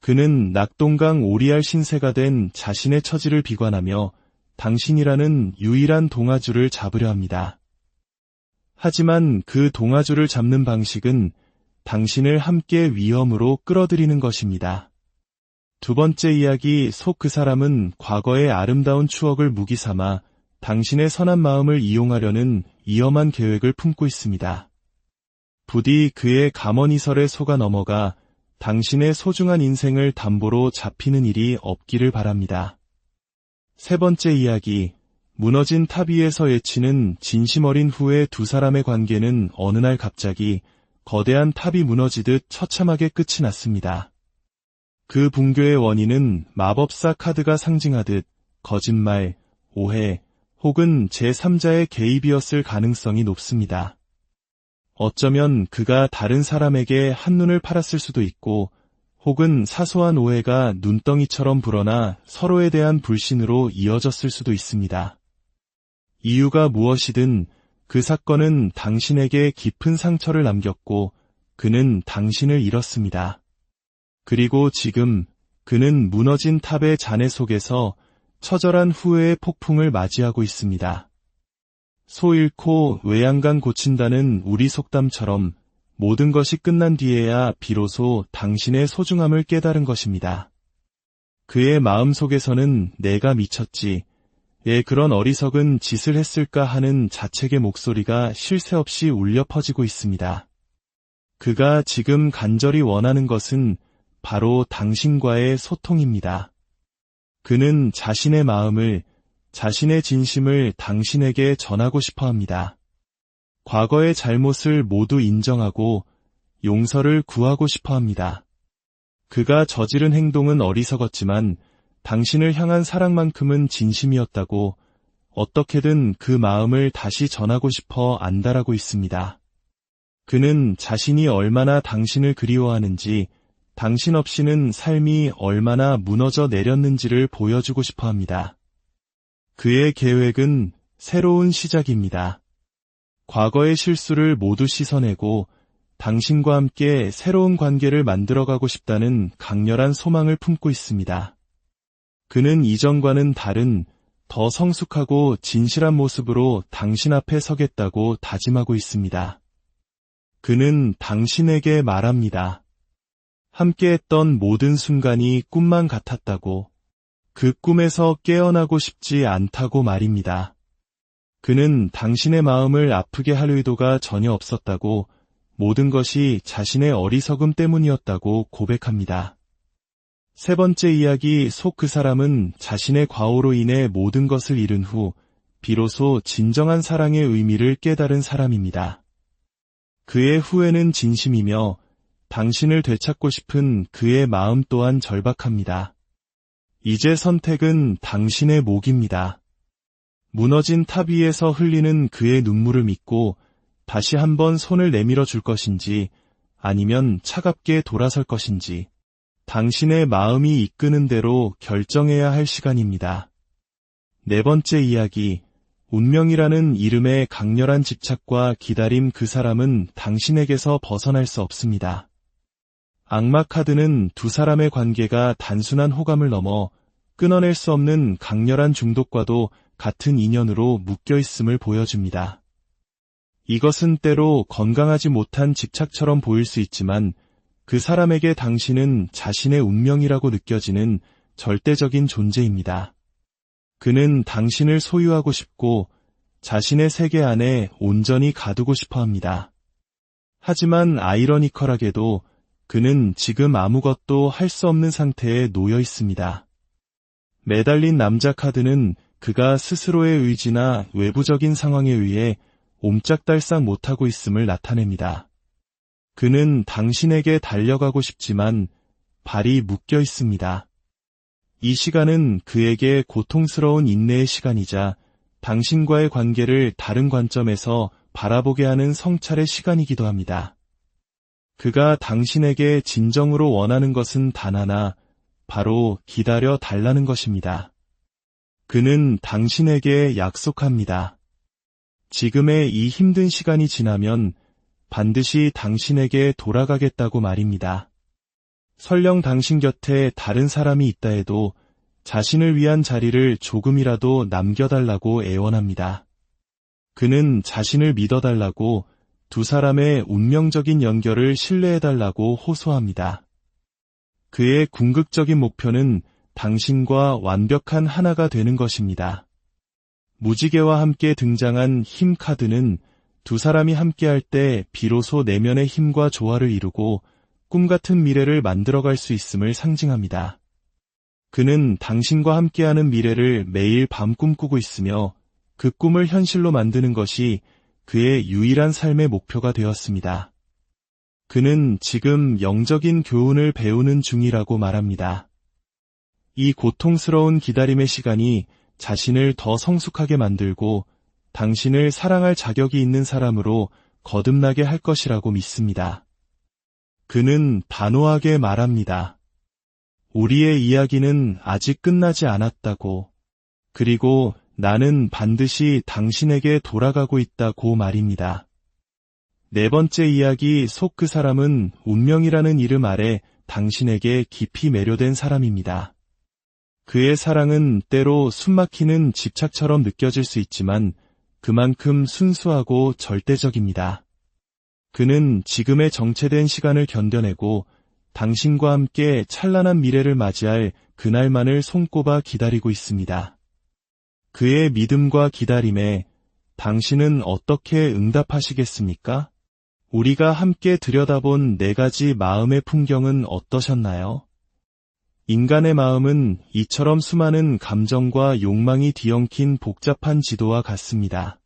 그는 낙동강 오리알 신세가 된 자신의 처지를 비관하며 당신이라는 유일한 동아줄을 잡으려 합니다. 하지만 그 동아줄을 잡는 방식은 당신을 함께 위험으로 끌어들이는 것입니다. 두 번째 이야기 속 그 사람은 과거의 아름다운 추억을 무기 삼아 당신의 선한 마음을 이용하려는 위험한 계획을 품고 있습니다. 부디 그의 감언이설에 속아 넘어가 당신의 소중한 인생을 담보로 잡히는 일이 없기를 바랍니다. 세 번째 이야기, 무너진 탑 위에서 외치는 진심 어린 후의 두 사람의 관계는 어느 날 갑자기 거대한 탑이 무너지듯 처참하게 끝이 났습니다. 그 붕괴의 원인은 마법사 카드가 상징하듯 거짓말, 오해, 혹은 제3자의 개입이었을 가능성이 높습니다. 어쩌면 그가 다른 사람에게 한눈을 팔았을 수도 있고, 혹은 사소한 오해가 눈덩이처럼 불어나 서로에 대한 불신으로 이어졌을 수도 있습니다. 이유가 무엇이든 그 사건은 당신에게 깊은 상처를 남겼고, 그는 당신을 잃었습니다. 그리고 지금 그는 무너진 탑의 잔해 속에서 처절한 후회의 폭풍을 맞이하고 있습니다. 소 잃고 외양간 고친다는 우리 속담처럼 모든 것이 끝난 뒤에야 비로소 당신의 소중함을 깨달은 것입니다. 그의 마음속에서는 내가 미쳤지, 왜 그런 어리석은 짓을 했을까 하는 자책의 목소리가 쉴 새 없이 울려 퍼지고 있습니다. 그가 지금 간절히 원하는 것은 바로 당신과의 소통입니다. 그는 자신의 마음을, 자신의 진심을 당신에게 전하고 싶어 합니다. 과거의 잘못을 모두 인정하고 용서를 구하고 싶어 합니다. 그가 저지른 행동은 어리석었지만 당신을 향한 사랑만큼은 진심이었다고, 어떻게든 그 마음을 다시 전하고 싶어 안달하고 있습니다. 그는 자신이 얼마나 당신을 그리워하는지, 당신 없이는 삶이 얼마나 무너져 내렸는지를 보여주고 싶어 합니다. 그의 계획은 새로운 시작입니다. 과거의 실수를 모두 씻어내고 당신과 함께 새로운 관계를 만들어가고 싶다는 강렬한 소망을 품고 있습니다. 그는 이전과는 다른 더 성숙하고 진실한 모습으로 당신 앞에 서겠다고 다짐하고 있습니다. 그는 당신에게 말합니다. 함께했던 모든 순간이 꿈만 같았다고, 그 꿈에서 깨어나고 싶지 않다고 말입니다. 그는 당신의 마음을 아프게 할 의도가 전혀 없었다고, 모든 것이 자신의 어리석음 때문이었다고 고백합니다. 세 번째 이야기 속 그 사람은 자신의 과오로 인해 모든 것을 잃은 후 비로소 진정한 사랑의 의미를 깨달은 사람입니다. 그의 후회는 진심이며 당신을 되찾고 싶은 그의 마음 또한 절박합니다. 이제 선택은 당신의 몫입니다. 무너진 탑 위에서 흘리는 그의 눈물을 믿고 다시 한번 손을 내밀어 줄 것인지, 아니면 차갑게 돌아설 것인지, 당신의 마음이 이끄는 대로 결정해야 할 시간입니다. 네 번째 이야기, 운명이라는 이름의 강렬한 집착과 기다림. 그 사람은 당신에게서 벗어날 수 없습니다. 악마 카드는 두 사람의 관계가 단순한 호감을 넘어 끊어낼 수 없는 강렬한 중독과도 같은 인연으로 묶여 있음을 보여줍니다. 이것은 때로 건강하지 못한 집착처럼 보일 수 있지만, 그 사람에게 당신은 자신의 운명이라고 느껴지는 절대적인 존재입니다. 그는 당신을 소유하고 싶고 자신의 세계 안에 온전히 가두고 싶어 합니다. 하지만 아이러니컬하게도 그는 지금 아무것도 할 수 없는 상태에 놓여 있습니다. 매달린 남자 카드는 그가 스스로의 의지나 외부적인 상황에 의해 옴짝달싹 못하고 있음을 나타냅니다. 그는 당신에게 달려가고 싶지만 발이 묶여 있습니다. 이 시간은 그에게 고통스러운 인내의 시간이자 당신과의 관계를 다른 관점에서 바라보게 하는 성찰의 시간이기도 합니다. 그가 당신에게 진정으로 원하는 것은 단 하나, 바로 기다려 달라는 것입니다. 그는 당신에게 약속합니다. 지금의 이 힘든 시간이 지나면 반드시 당신에게 돌아가겠다고 말입니다. 설령 당신 곁에 다른 사람이 있다 해도 자신을 위한 자리를 조금이라도 남겨달라고 애원합니다. 그는 자신을 믿어달라고, 두 사람의 운명적인 연결을 신뢰해달라고 호소합니다. 그의 궁극적인 목표는 당신과 완벽한 하나가 되는 것입니다. 무지개와 함께 등장한 힘 카드는 두 사람이 함께할 때 비로소 내면의 힘과 조화를 이루고 꿈같은 미래를 만들어갈 수 있음을 상징합니다. 그는 당신과 함께하는 미래를 매일 밤 꿈꾸고 있으며 그 꿈을 현실로 만드는 것이 그의 유일한 삶의 목표가 되었습니다. 그는 지금 영적인 교훈을 배우는 중이라고 말합니다. 이 고통스러운 기다림의 시간이 자신을 더 성숙하게 만들고 당신을 사랑할 자격이 있는 사람으로 거듭나게 할 것이라고 믿습니다. 그는 단호하게 말합니다. 우리의 이야기는 아직 끝나지 않았다고. 그리고 나는 반드시 당신에게 돌아가고 있다고 말입니다. 네 번째 이야기 속 그 사람은 운명이라는 이름 아래 당신에게 깊이 매료된 사람입니다. 그의 사랑은 때로 숨막히는 집착처럼 느껴질 수 있지만 그만큼 순수하고 절대적입니다. 그는 지금의 정체된 시간을 견뎌내고 당신과 함께 찬란한 미래를 맞이할 그날만을 손꼽아 기다리고 있습니다. 그의 믿음과 기다림에 당신은 어떻게 응답하시겠습니까? 우리가 함께 들여다본 4가지 마음의 풍경은 어떠셨나요? 인간의 마음은 이처럼 수많은 감정과 욕망이 뒤엉킨 복잡한 지도와 같습니다.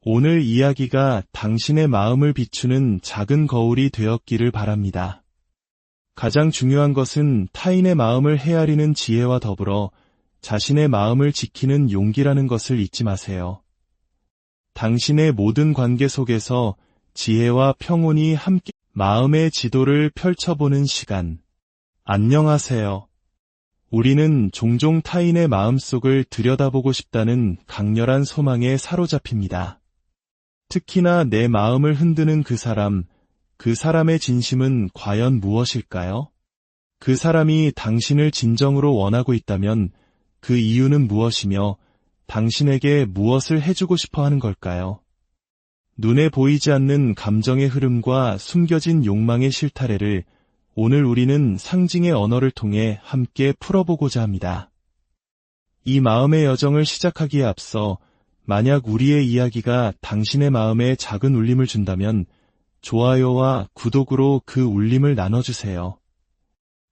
오늘 이야기가 당신의 마음을 비추는 작은 거울이 되었기를 바랍니다. 가장 중요한 것은 타인의 마음을 헤아리는 지혜와 더불어 자신의 마음을 지키는 용기라는 것을 잊지 마세요. 당신의 모든 관계 속에서 지혜와 평온이 함께 마음의 지도를 펼쳐보는 시간. 안녕하세요. 우리는 종종 타인의 마음속을 들여다보고 싶다는 강렬한 소망에 사로잡힙니다. 특히나 내 마음을 흔드는 그 사람의 진심은 과연 무엇일까요? 그 사람이 당신을 진정으로 원하고 있다면 그 이유는 무엇이며 당신에게 무엇을 해주고 싶어 하는 걸까요? 눈에 보이지 않는 감정의 흐름과 숨겨진 욕망의 실타래를 오늘 우리는 상징의 언어를 통해 함께 풀어보고자 합니다. 이 마음의 여정을 시작하기에 앞서 만약 우리의 이야기가 당신의 마음에 작은 울림을 준다면 좋아요와 구독으로 그 울림을 나눠주세요.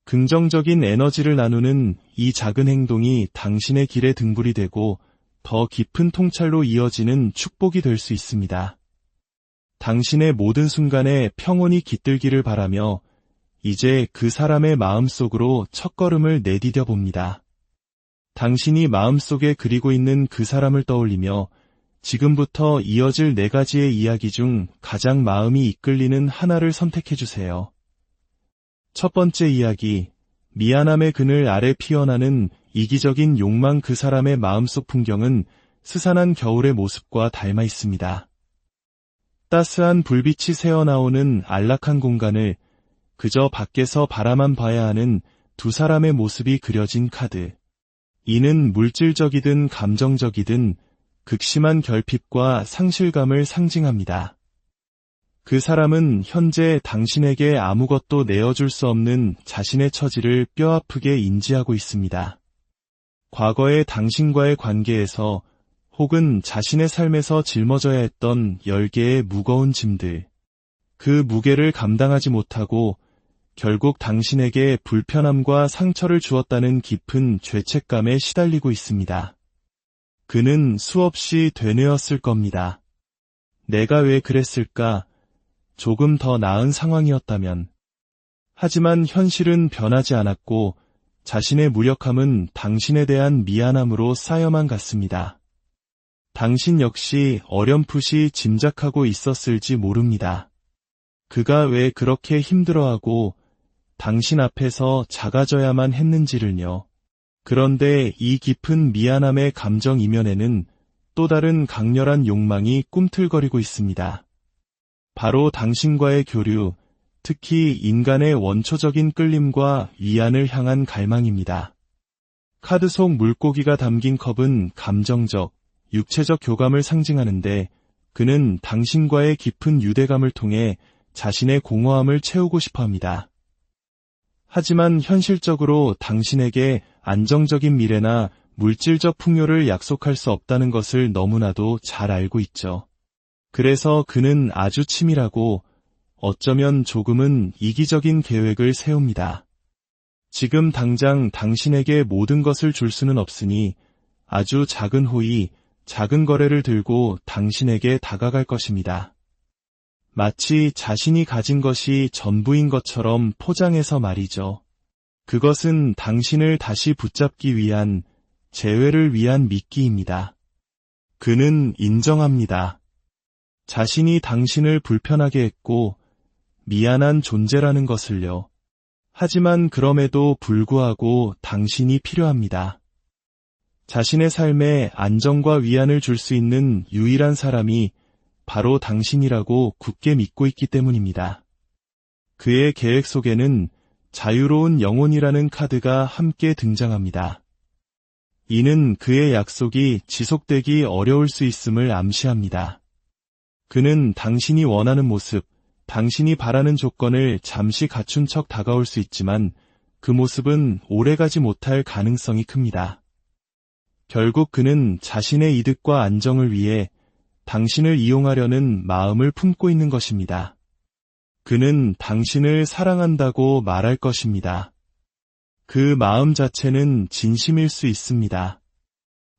긍정적인 에너지를 나누는 이 작은 행동이 당신의 길에 등불이 되고 더 깊은 통찰로 이어지는 축복이 될 수 있습니다. 당신의 모든 순간에 평온이 깃들기를 바라며 이제 그 사람의 마음속으로 첫걸음을 내디뎌 봅니다. 당신이 마음속에 그리고 있는 그 사람을 떠올리며 지금부터 이어질 4가지의 이야기 중 가장 마음이 이끌리는 하나를 선택해주세요. 첫 번째 이야기, 미안함의 그늘 아래 피어나는 이기적인 욕망. 그 사람의 마음속 풍경은 스산한 겨울의 모습과 닮아 있습니다. 따스한 불빛이 새어나오는 안락한 공간을 그저 밖에서 바라만 봐야 하는 두 사람의 모습이 그려진 카드. 이는 물질적이든 감정적이든 극심한 결핍과 상실감을 상징합니다. 그 사람은 현재 당신에게 아무것도 내어줄 수 없는 자신의 처지를 뼈아프게 인지하고 있습니다. 과거의 당신과의 관계에서 혹은 자신의 삶에서 짊어져야 했던 10개의 무거운 짐들, 그 무게를 감당하지 못하고 결국 당신에게 불편함과 상처를 주었다는 깊은 죄책감에 시달리고 있습니다. 그는 수없이 되뇌었을 겁니다. 내가 왜 그랬을까? 조금 더 나은 상황이었다면. 하지만 현실은 변하지 않았고 자신의 무력함은 당신에 대한 미안함으로 쌓여만 갔습니다. 당신 역시 어렴풋이 짐작하고 있었을지 모릅니다. 그가 왜 그렇게 힘들어하고 당신 앞에서 작아져야만 했는지를요. 그런데 이 깊은 미안함의 감정 이면에는 또 다른 강렬한 욕망이 꿈틀거리고 있습니다. 바로 당신과의 교류, 특히 인간의 원초적인 끌림과 위안을 향한 갈망입니다. 카드 속 물고기가 담긴 컵은 감정적, 육체적 교감을 상징하는데 그는 당신과의 깊은 유대감을 통해 자신의 공허함을 채우고 싶어 합니다. 하지만 현실적으로 당신에게 안정적인 미래나 물질적 풍요를 약속할 수 없다는 것을 너무나도 잘 알고 있죠. 그래서 그는 아주 치밀하고 어쩌면 조금은 이기적인 계획을 세웁니다. 지금 당장 당신에게 모든 것을 줄 수는 없으니 아주 작은 호의, 작은 거래를 들고 당신에게 다가갈 것입니다. 마치 자신이 가진 것이 전부인 것처럼 포장해서 말이죠. 그것은 당신을 다시 붙잡기 위한, 재회를 위한 미끼입니다. 그는 인정합니다. 자신이 당신을 불편하게 했고 미안한 존재라는 것을요. 하지만 그럼에도 불구하고 당신이 필요합니다. 자신의 삶에 안정과 위안을 줄 수 있는 유일한 사람이 바로 당신이라고 굳게 믿고 있기 때문입니다. 그의 계획 속에는 자유로운 영혼이라는 카드가 함께 등장합니다. 이는 그의 약속이 지속되기 어려울 수 있음을 암시합니다. 그는 당신이 원하는 모습, 당신이 바라는 조건을 잠시 갖춘 척 다가올 수 있지만 그 모습은 오래가지 못할 가능성이 큽니다. 결국 그는 자신의 이득과 안정을 위해 당신을 이용하려는 마음을 품고 있는 것입니다. 그는 당신을 사랑한다고 말할 것입니다. 그 마음 자체는 진심일 수 있습니다.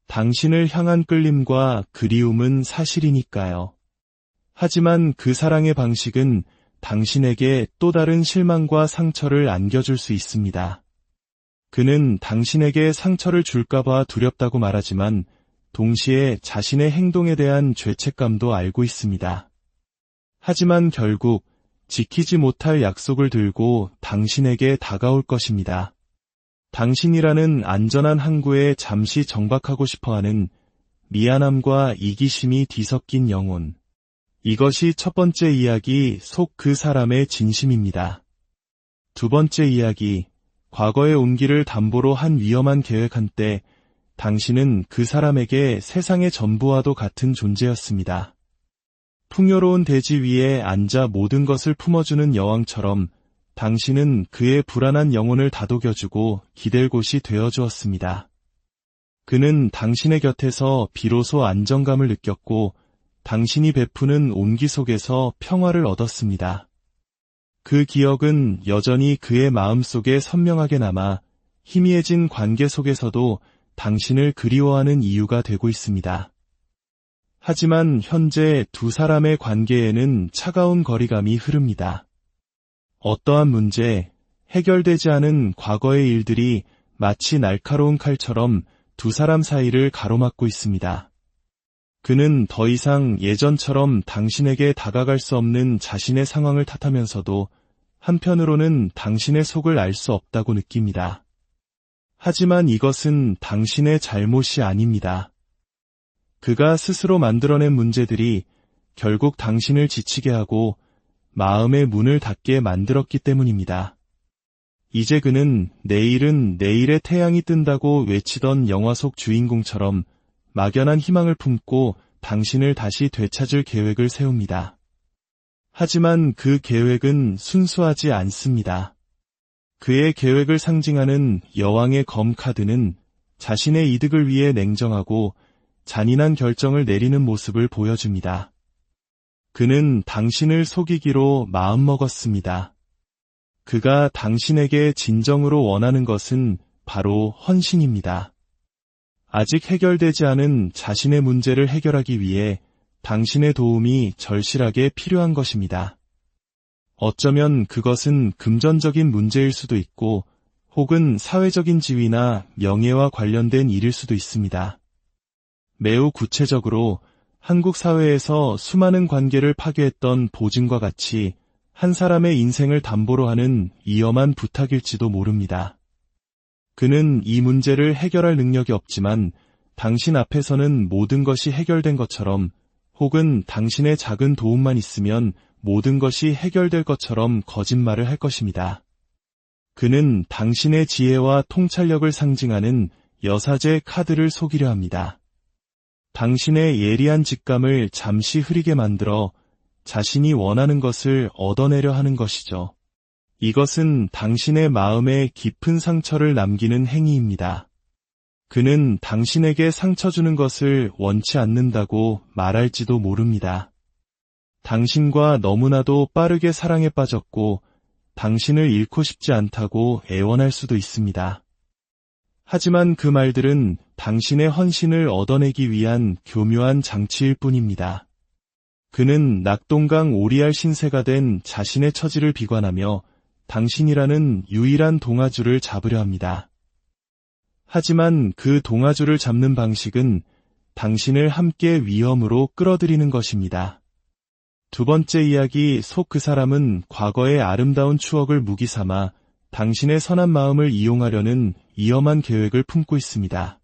당신을 향한 끌림과 그리움은 사실이니까요. 하지만 그 사랑의 방식은 당신에게 또 다른 실망과 상처를 안겨줄 수 있습니다. 그는 당신에게 상처를 줄까봐 두렵다고 말하지만 동시에 자신의 행동에 대한 죄책감도 알고 있습니다. 하지만 결국 지키지 못할 약속을 들고 당신에게 다가올 것입니다. 당신이라는 안전한 항구에 잠시 정박하고 싶어하는 미안함과 이기심이 뒤섞인 영혼. 이것이 첫 번째 이야기 속 그 사람의 진심입니다. 두 번째 이야기, 과거의 온기를 담보로 한 위험한 계획 한때 당신은 그 사람에게 세상의 전부와도 같은 존재였습니다. 풍요로운 대지 위에 앉아 모든 것을 품어주는 여왕처럼 당신은 그의 불안한 영혼을 다독여주고 기댈 곳이 되어주었습니다. 그는 당신의 곁에서 비로소 안정감을 느꼈고 당신이 베푸는 온기 속에서 평화를 얻었습니다. 그 기억은 여전히 그의 마음속에 선명하게 남아 희미해진 관계 속에서도 당신을 그리워하는 이유가 되고 있습니다. 하지만 현재 두 사람의 관계에는 차가운 거리감이 흐릅니다. 어떠한 문제, 해결되지 않은 과거의 일들이 마치 날카로운 칼처럼 두 사람 사이를 가로막고 있습니다. 그는 더 이상 예전처럼 당신에게 다가갈 수 없는 자신의 상황을 탓하면서도 한편으로는 당신의 속을 알 수 없다고 느낍니다. 하지만 이것은 당신의 잘못이 아닙니다. 그가 스스로 만들어낸 문제들이 결국 당신을 지치게 하고 마음의 문을 닫게 만들었기 때문입니다. 이제 그는 내일은 내일의 태양이 뜬다고 외치던 영화 속 주인공처럼 막연한 희망을 품고 당신을 다시 되찾을 계획을 세웁니다. 하지만 그 계획은 순수하지 않습니다. 그의 계획을 상징하는 여왕의 검 카드는 자신의 이득을 위해 냉정하고 잔인한 결정을 내리는 모습을 보여줍니다. 그는 당신을 속이기로 마음먹었습니다. 그가 당신에게 진정으로 원하는 것은 바로 헌신입니다. 아직 해결되지 않은 자신의 문제를 해결하기 위해 당신의 도움이 절실하게 필요한 것입니다. 어쩌면 그것은 금전적인 문제일 수도 있고 혹은 사회적인 지위나 명예와 관련된 일일 수도 있습니다. 매우 구체적으로 한국 사회에서 수많은 관계를 파괴했던 보증과 같이 한 사람의 인생을 담보로 하는 위험한 부탁일지도 모릅니다. 그는 이 문제를 해결할 능력이 없지만 당신 앞에서는 모든 것이 해결된 것처럼 혹은 당신의 작은 도움만 있으면 모든 것이 해결될 것처럼 거짓말을 할 것입니다. 그는 당신의 지혜와 통찰력을 상징하는 여사제 카드를 속이려 합니다. 당신의 예리한 직감을 잠시 흐리게 만들어 자신이 원하는 것을 얻어내려 하는 것이죠. 이것은 당신의 마음에 깊은 상처를 남기는 행위입니다. 그는 당신에게 상처 주는 것을 원치 않는다고 말할지도 모릅니다. 당신과 너무나도 빠르게 사랑에 빠졌고 당신을 잃고 싶지 않다고 애원할 수도 있습니다. 하지만 그 말들은 당신의 헌신을 얻어내기 위한 교묘한 장치일 뿐입니다. 그는 낙동강 오리알 신세가 된 자신의 처지를 비관하며 당신이라는 유일한 동아줄을 잡으려 합니다. 하지만 그 동아줄을 잡는 방식은 당신을 함께 위험으로 끌어들이는 것입니다. 두 번째 이야기 속 그 사람은 과거의 아름다운 추억을 무기 삼아 당신의 선한 마음을 이용하려는 위험한 계획을 품고 있습니다.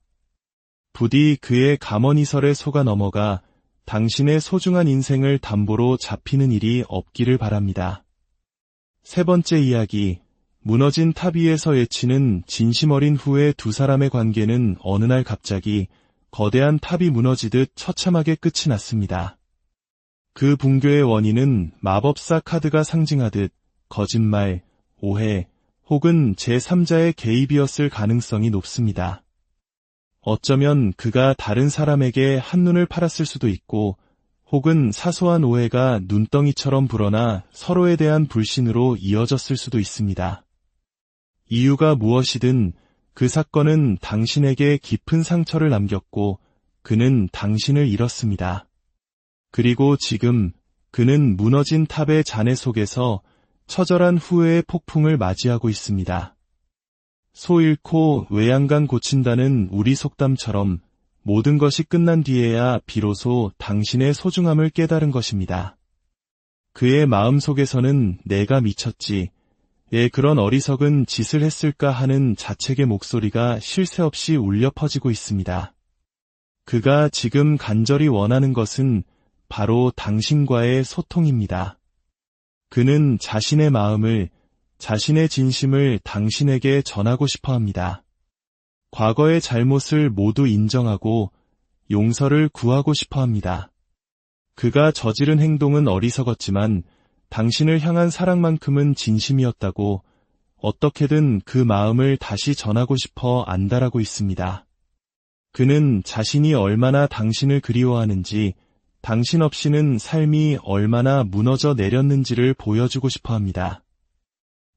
부디 그의 감언이설에 속아 넘어가 당신의 소중한 인생을 담보로 잡히는 일이 없기를 바랍니다. 세 번째 이야기, 무너진 탑 위에서 예치는 진심 어린 후의 두 사람의 관계는 어느 날 갑자기 거대한 탑이 무너지듯 처참하게 끝이 났습니다. 그 붕괴의 원인은 마법사 카드가 상징하듯 거짓말, 오해, 혹은 제3자의 개입이었을 가능성이 높습니다. 어쩌면 그가 다른 사람에게 한눈을 팔았을 수도 있고, 혹은 사소한 오해가 눈덩이처럼 불어나 서로에 대한 불신으로 이어졌을 수도 있습니다. 이유가 무엇이든 그 사건은 당신에게 깊은 상처를 남겼고, 그는 당신을 잃었습니다. 그리고 지금 그는 무너진 탑의 잔해 속에서 처절한 후회의 폭풍을 맞이하고 있습니다. 소 잃고 외양간 고친다는 우리 속담처럼 모든 것이 끝난 뒤에야 비로소 당신의 소중함을 깨달은 것입니다. 그의 마음속에서는 내가 미쳤지, 왜 그런 어리석은 짓을 했을까 하는 자책의 목소리가 쉴 새 없이 울려 퍼지고 있습니다. 그가 지금 간절히 원하는 것은 바로 당신과의 소통입니다. 그는 자신의 마음을, 자신의 진심을 당신에게 전하고 싶어 합니다. 과거의 잘못을 모두 인정하고 용서를 구하고 싶어 합니다. 그가 저지른 행동은 어리석었지만 당신을 향한 사랑만큼은 진심이었다고 어떻게든 그 마음을 다시 전하고 싶어 안달하고 있습니다. 그는 자신이 얼마나 당신을 그리워하는지, 당신 없이는 삶이 얼마나 무너져 내렸는지를 보여주고 싶어 합니다.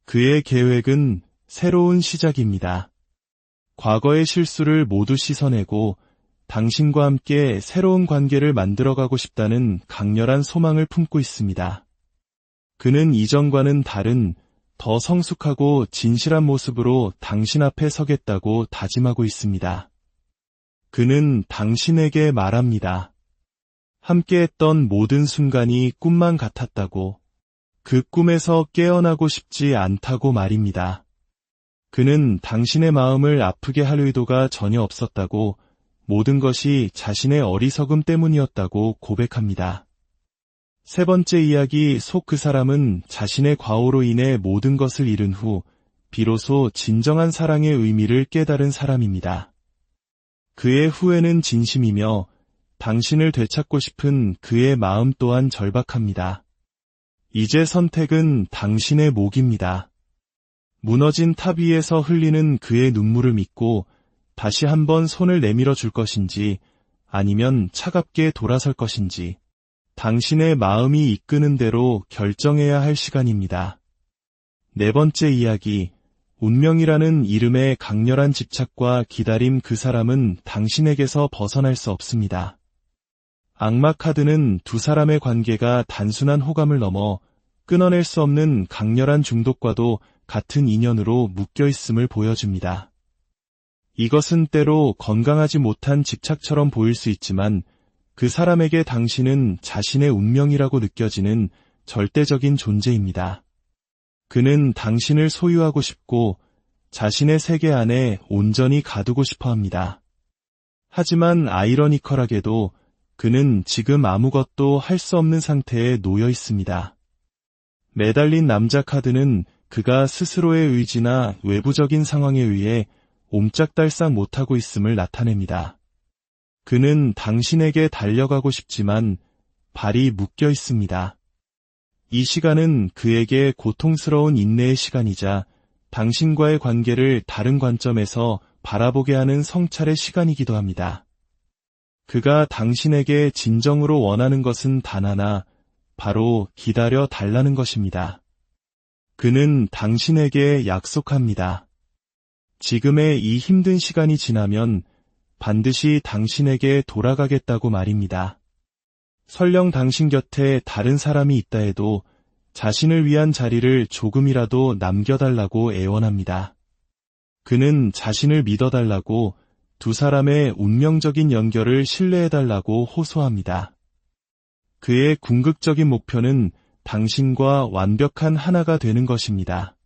그의 계획은 새로운 시작입니다. 과거의 실수를 모두 씻어내고 당신과 함께 새로운 관계를 만들어가고 싶다는 강렬한 소망을 품고 있습니다. 그는 이전과는 다른 더 성숙하고 진실한 모습으로 당신 앞에 서겠다고 다짐하고 있습니다. 그는 당신에게 말합니다. 함께했던 모든 순간이 꿈만 같았다고, 그 꿈에서 깨어나고 싶지 않다고 말입니다. 그는 당신의 마음을 아프게 할 의도가 전혀 없었다고, 모든 것이 자신의 어리석음 때문이었다고 고백합니다. 세 번째 이야기 속 그 사람은 자신의 과오로 인해 모든 것을 잃은 후 비로소 진정한 사랑의 의미를 깨달은 사람입니다. 그의 후회는 진심이며 당신을 되찾고 싶은 그의 마음 또한 절박합니다. 이제 선택은 당신의 몫입니다. 무너진 탑 위에서 흘리는 그의 눈물을 믿고 다시 한번 손을 내밀어 줄 것인지, 아니면 차갑게 돌아설 것인지, 당신의 마음이 이끄는 대로 결정해야 할 시간입니다. 네 번째 이야기, 운명이라는 이름의 강렬한 집착과 기다림. 그 사람은 당신에게서 벗어날 수 없습니다. 악마 카드는 두 사람의 관계가 단순한 호감을 넘어 끊어낼 수 없는 강렬한 중독과도 같은 인연으로 묶여있음을 보여줍니다. 이것은 때로 건강하지 못한 집착처럼 보일 수 있지만 그 사람에게 당신은 자신의 운명이라고 느껴지는 절대적인 존재입니다. 그는 당신을 소유하고 싶고 자신의 세계 안에 온전히 가두고 싶어 합니다. 하지만 아이러니컬하게도 그는 지금 아무것도 할 수 없는 상태에 놓여 있습니다. 매달린 남자 카드는 그가 스스로의 의지나 외부적인 상황에 의해 옴짝달싹 못하고 있음을 나타냅니다. 그는 당신에게 달려가고 싶지만 발이 묶여 있습니다. 이 시간은 그에게 고통스러운 인내의 시간이자 당신과의 관계를 다른 관점에서 바라보게 하는 성찰의 시간이기도 합니다. 그가 당신에게 진정으로 원하는 것은 단 하나, 바로 기다려 달라는 것입니다. 그는 당신에게 약속합니다. 지금의 이 힘든 시간이 지나면 반드시 당신에게 돌아가겠다고 말입니다. 설령 당신 곁에 다른 사람이 있다 해도 자신을 위한 자리를 조금이라도 남겨달라고 애원합니다. 그는 자신을 믿어달라고, 두 사람의 운명적인 연결을 신뢰해달라고 호소합니다. 그의 궁극적인 목표는 당신과 완벽한 하나가 되는 것입니다.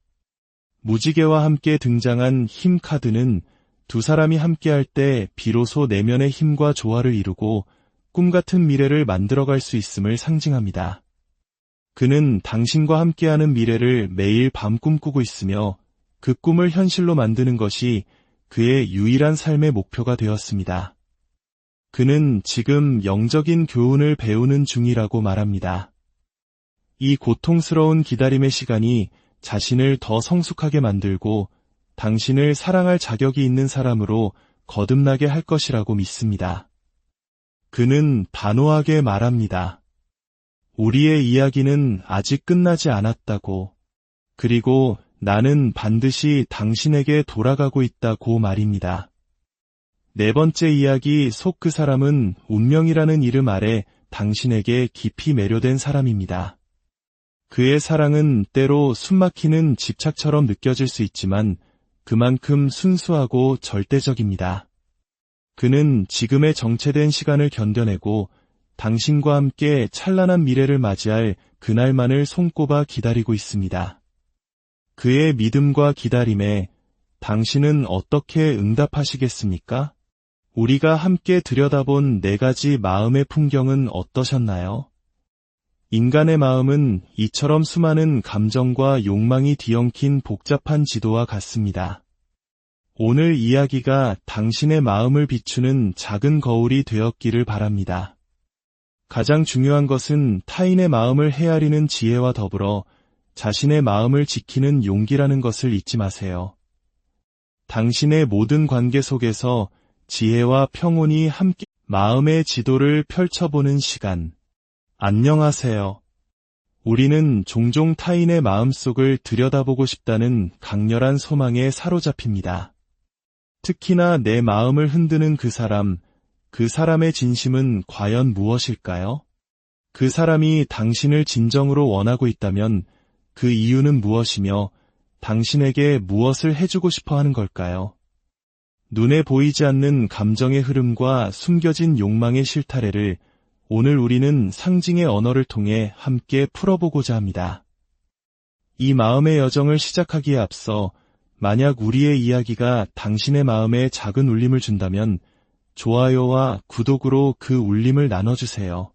무지개와 함께 등장한 힘 카드는 두 사람이 함께할 때 비로소 내면의 힘과 조화를 이루고 꿈같은 미래를 만들어갈 수 있음을 상징합니다. 그는 당신과 함께하는 미래를 매일 밤 꿈꾸고 있으며 그 꿈을 현실로 만드는 것이 그의 유일한 삶의 목표가 되었습니다. 그는 지금 영적인 교훈을 배우는 중이라고 말합니다. 이 고통스러운 기다림의 시간이 자신을 더 성숙하게 만들고 당신을 사랑할 자격이 있는 사람으로 거듭나게 할 것이라고 믿습니다. 그는 단호하게 말합니다. 우리의 이야기는 아직 끝나지 않았다고. 그리고 나는 반드시 당신에게 돌아가고 있다고 말입니다. 네 번째 이야기 속 그 사람은 운명이라는 이름 아래 당신에게 깊이 매료된 사람입니다. 그의 사랑은 때로 숨막히는 집착처럼 느껴질 수 있지만 그만큼 순수하고 절대적입니다. 그는 지금의 정체된 시간을 견뎌내고 당신과 함께 찬란한 미래를 맞이할 그날만을 손꼽아 기다리고 있습니다. 그의 믿음과 기다림에 당신은 어떻게 응답하시겠습니까? 우리가 함께 들여다본 네 가지 마음의 풍경은 어떠셨나요? 인간의 마음은 이처럼 수많은 감정과 욕망이 뒤엉킨 복잡한 지도와 같습니다. 오늘 이야기가 당신의 마음을 비추는 작은 거울이 되었기를 바랍니다. 가장 중요한 것은 타인의 마음을 헤아리는 지혜와 더불어 자신의 마음을 지키는 용기라는 것을 잊지 마세요. 당신의 모든 관계 속에서 지혜와 평온이 함께 마음의 지도를 펼쳐보는 시간. 안녕하세요. 우리는 종종 타인의 마음속을 들여다보고 싶다는 강렬한 소망에 사로잡힙니다. 특히나 내 마음을 흔드는 그 사람의 진심은 과연 무엇일까요? 그 사람이 당신을 진정으로 원하고 있다면 그 이유는 무엇이며 당신에게 무엇을 해주고 싶어 하는 걸까요? 눈에 보이지 않는 감정의 흐름과 숨겨진 욕망의 실타래를 오늘 우리는 상징의 언어를 통해 함께 풀어보고자 합니다. 이 마음의 여정을 시작하기에 앞서 만약 우리의 이야기가 당신의 마음에 작은 울림을 준다면 좋아요와 구독으로 그 울림을 나눠주세요.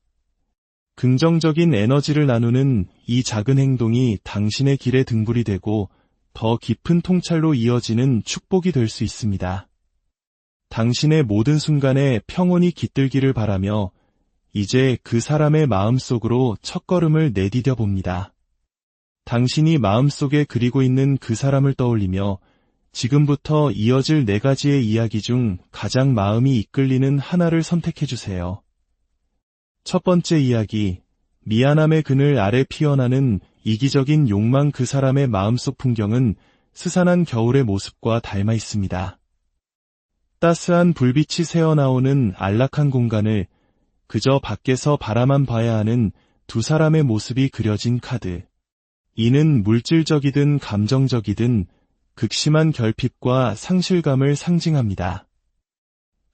긍정적인 에너지를 나누는 이 작은 행동이 당신의 길에 등불이 되고 더 깊은 통찰로 이어지는 축복이 될 수 있습니다. 당신의 모든 순간에 평온이 깃들기를 바라며 이제 그 사람의 마음속으로 첫걸음을 내디뎌 봅니다. 당신이 마음속에 그리고 있는 그 사람을 떠올리며 지금부터 이어질 네 가지의 이야기 중 가장 마음이 이끌리는 하나를 선택해주세요. 첫 번째 이야기, 미안함의 그늘 아래 피어나는 이기적인 욕망. 그 사람의 마음속 풍경은 스산한 겨울의 모습과 닮아 있습니다. 따스한 불빛이 새어나오는 안락한 공간을 그저 밖에서 바라만 봐야 하는 두 사람의 모습이 그려진 카드. 이는 물질적이든 감정적이든 극심한 결핍과 상실감을 상징합니다.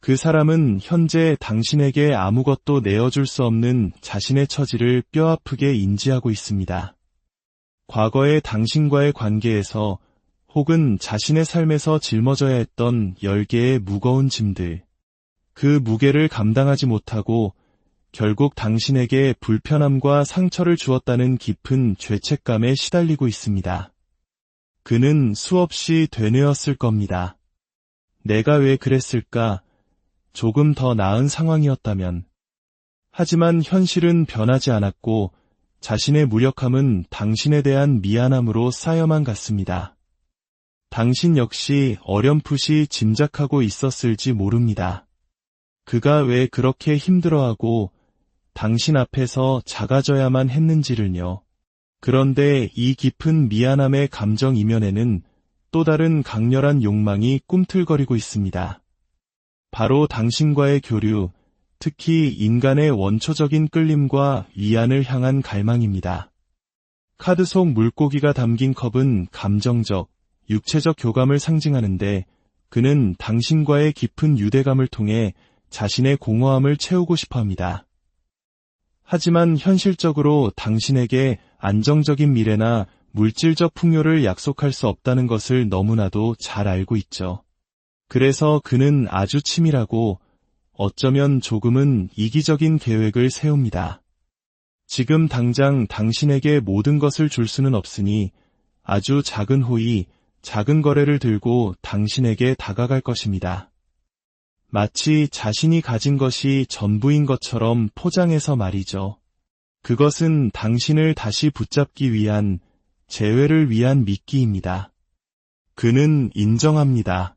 그 사람은 현재 당신에게 아무것도 내어줄 수 없는 자신의 처지를 뼈아프게 인지하고 있습니다. 과거의 당신과의 관계에서 혹은 자신의 삶에서 짊어져야 했던 10개의 무거운 짐들, 그 무게를 감당하지 못하고 결국 당신에게 불편함과 상처를 주었다는 깊은 죄책감에 시달리고 있습니다. 그는 수없이 되뇌었을 겁니다. 내가 왜 그랬을까? 조금 더 나은 상황이었다면. 하지만 현실은 변하지 않았고 자신의 무력함은 당신에 대한 미안함으로 쌓여만 갔습니다. 당신 역시 어렴풋이 짐작하고 있었을지 모릅니다. 그가 왜 그렇게 힘들어하고 당신 앞에서 작아져야만 했는지를요. 그런데 이 깊은 미안함의 감정 이면에는 또 다른 강렬한 욕망이 꿈틀거리고 있습니다. 바로 당신과의 교류, 특히 인간의 원초적인 끌림과 위안을 향한 갈망입니다. 카드 속 물고기가 담긴 컵은 감정적, 육체적 교감을 상징하는데 그는 당신과의 깊은 유대감을 통해 자신의 공허함을 채우고 싶어 합니다. 하지만 현실적으로 당신에게 안정적인 미래나 물질적 풍요를 약속할 수 없다는 것을 너무나도 잘 알고 있죠. 그래서 그는 아주 치밀하고 어쩌면 조금은 이기적인 계획을 세웁니다. 지금 당장 당신에게 모든 것을 줄 수는 없으니 아주 작은 호의, 작은 거래를 들고 당신에게 다가갈 것입니다. 마치 자신이 가진 것이 전부인 것처럼 포장해서 말이죠. 그것은 당신을 다시 붙잡기 위한, 재회를 위한 미끼입니다. 그는 인정합니다.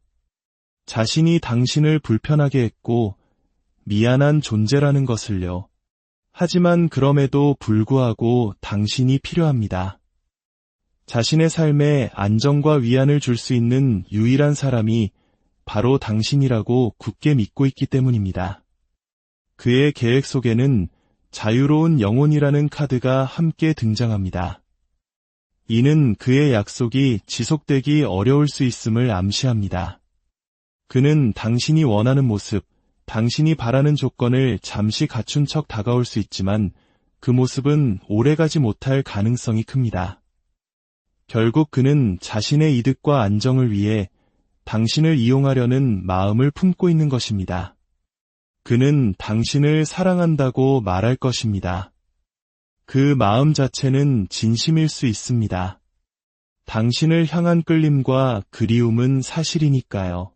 자신이 당신을 불편하게 했고 미안한 존재라는 것을요. 하지만 그럼에도 불구하고 당신이 필요합니다. 자신의 삶에 안정과 위안을 줄 수 있는 유일한 사람이 바로 당신이라고 굳게 믿고 있기 때문입니다. 그의 계획 속에는 자유로운 영혼이라는 카드가 함께 등장합니다. 이는 그의 약속이 지속되기 어려울 수 있음을 암시합니다. 그는 당신이 원하는 모습, 당신이 바라는 조건을 잠시 갖춘 척 다가올 수 있지만 그 모습은 오래가지 못할 가능성이 큽니다. 결국 그는 자신의 이득과 안정을 위해 당신을 이용하려는 마음을 품고 있는 것입니다. 그는 당신을 사랑한다고 말할 것입니다. 그 마음 자체는 진심일 수 있습니다. 당신을 향한 끌림과 그리움은 사실이니까요.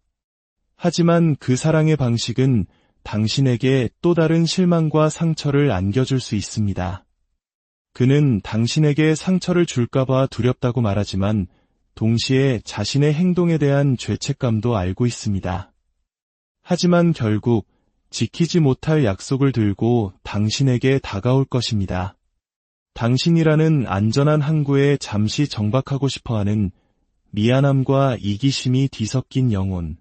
하지만 그 사랑의 방식은 당신에게 또 다른 실망과 상처를 안겨줄 수 있습니다. 그는 당신에게 상처를 줄까봐 두렵다고 말하지만 동시에 자신의 행동에 대한 죄책감도 알고 있습니다. 하지만 결국 지키지 못할 약속을 들고 당신에게 다가올 것입니다. 당신이라는 안전한 항구에 잠시 정박하고 싶어하는 미안함과 이기심이 뒤섞인 영혼.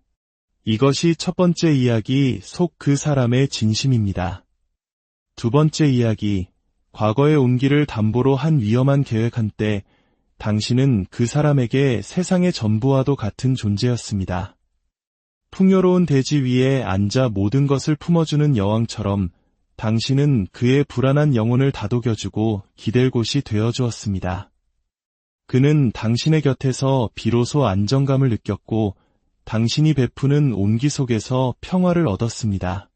이것이 첫 번째 이야기 속 그 사람의 진심입니다. 두 번째 이야기, 과거의 온기를 담보로 한 위험한 계획 한때 당신은 그 사람에게 세상의 전부와도 같은 존재였습니다. 풍요로운 대지 위에 앉아 모든 것을 품어주는 여왕처럼 당신은 그의 불안한 영혼을 다독여주고 기댈 곳이 되어주었습니다. 그는 당신의 곁에서 비로소 안정감을 느꼈고 당신이 베푸는 온기 속에서 평화를 얻었습니다.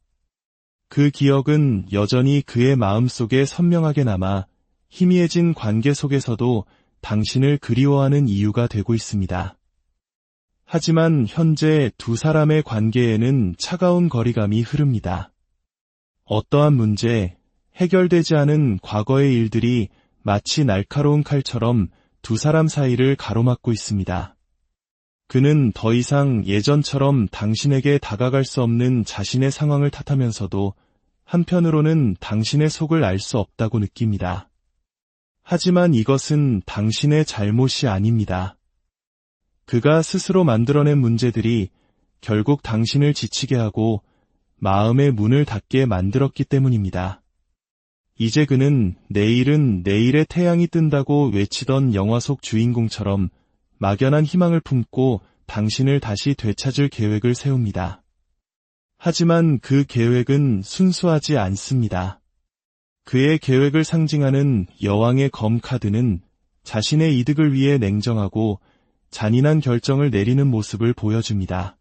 그 기억은 여전히 그의 마음속에 선명하게 남아 희미해진 관계 속에서도 당신을 그리워하는 이유가 되고 있습니다. 하지만 현재 두 사람의 관계에는 차가운 거리감이 흐릅니다. 어떠한 문제, 해결되지 않은 과거의 일들이 마치 날카로운 칼처럼 두 사람 사이를 가로막고 있습니다. 그는 더 이상 예전처럼 당신에게 다가갈 수 없는 자신의 상황을 탓하면서도 한편으로는 당신의 속을 알 수 없다고 느낍니다. 하지만 이것은 당신의 잘못이 아닙니다. 그가 스스로 만들어낸 문제들이 결국 당신을 지치게 하고 마음의 문을 닫게 만들었기 때문입니다. 이제 그는 내일은 내일의 태양이 뜬다고 외치던 영화 속 주인공처럼 막연한 희망을 품고 당신을 다시 되찾을 계획을 세웁니다. 하지만 그 계획은 순수하지 않습니다. 그의 계획을 상징하는 여왕의 검 카드는 자신의 이득을 위해 냉정하고 잔인한 결정을 내리는 모습을 보여줍니다.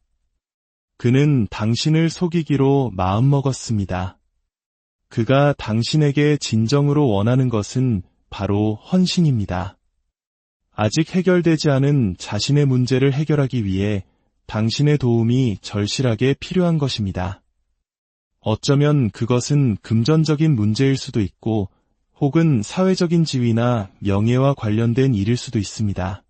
그는 당신을 속이기로 마음먹었습니다. 그가 당신에게 진정으로 원하는 것은 바로 헌신입니다. 아직 해결되지 않은 자신의 문제를 해결하기 위해 당신의 도움이 절실하게 필요한 것입니다. 어쩌면 그것은 금전적인 문제일 수도 있고 혹은 사회적인 지위나 명예와 관련된 일일 수도 있습니다.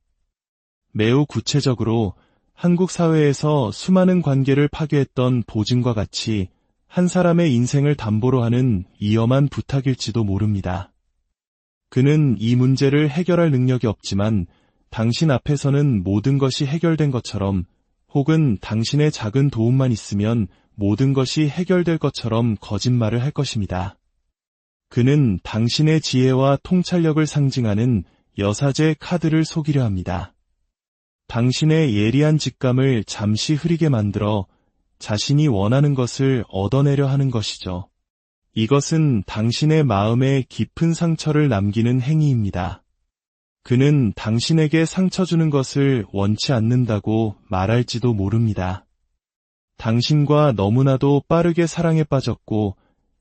매우 구체적으로 한국 사회에서 수많은 관계를 파괴했던 보증과 같이 한 사람의 인생을 담보로 하는 위험한 부탁일지도 모릅니다. 그는 이 문제를 해결할 능력이 없지만 당신 앞에서는 모든 것이 해결된 것처럼 혹은 당신의 작은 도움만 있으면 모든 것이 해결될 것처럼 거짓말을 할 것입니다. 그는 당신의 지혜와 통찰력을 상징하는 여사제 카드를 속이려 합니다. 당신의 예리한 직감을 잠시 흐리게 만들어 자신이 원하는 것을 얻어내려 하는 것이죠. 이것은 당신의 마음에 깊은 상처를 남기는 행위입니다. 그는 당신에게 상처 주는 것을 원치 않는다고 말할지도 모릅니다. 당신과 너무나도 빠르게 사랑에 빠졌고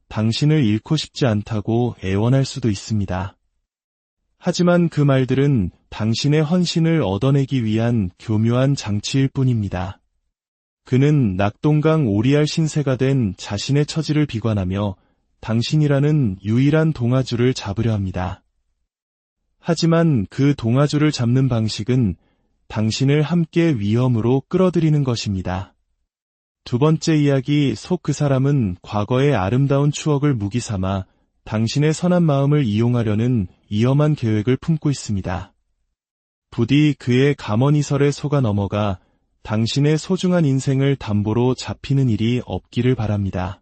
당신을 잃고 싶지 않다고 애원할 수도 있습니다. 하지만 그 말들은 당신의 헌신을 얻어내기 위한 교묘한 장치일 뿐입니다. 그는 낙동강 오리알 신세가 된 자신의 처지를 비관하며 당신이라는 유일한 동아줄을 잡으려 합니다. 하지만 그 동아줄을 잡는 방식은 당신을 함께 위험으로 끌어들이는 것입니다. 두 번째 이야기 속 그 사람은 과거의 아름다운 추억을 무기 삼아 당신의 선한 마음을 이용하려는 위험한 계획을 품고 있습니다. 부디 그의 감언이설에 속아 넘어가 당신의 소중한 인생을 담보로 잡히는 일이 없기를 바랍니다.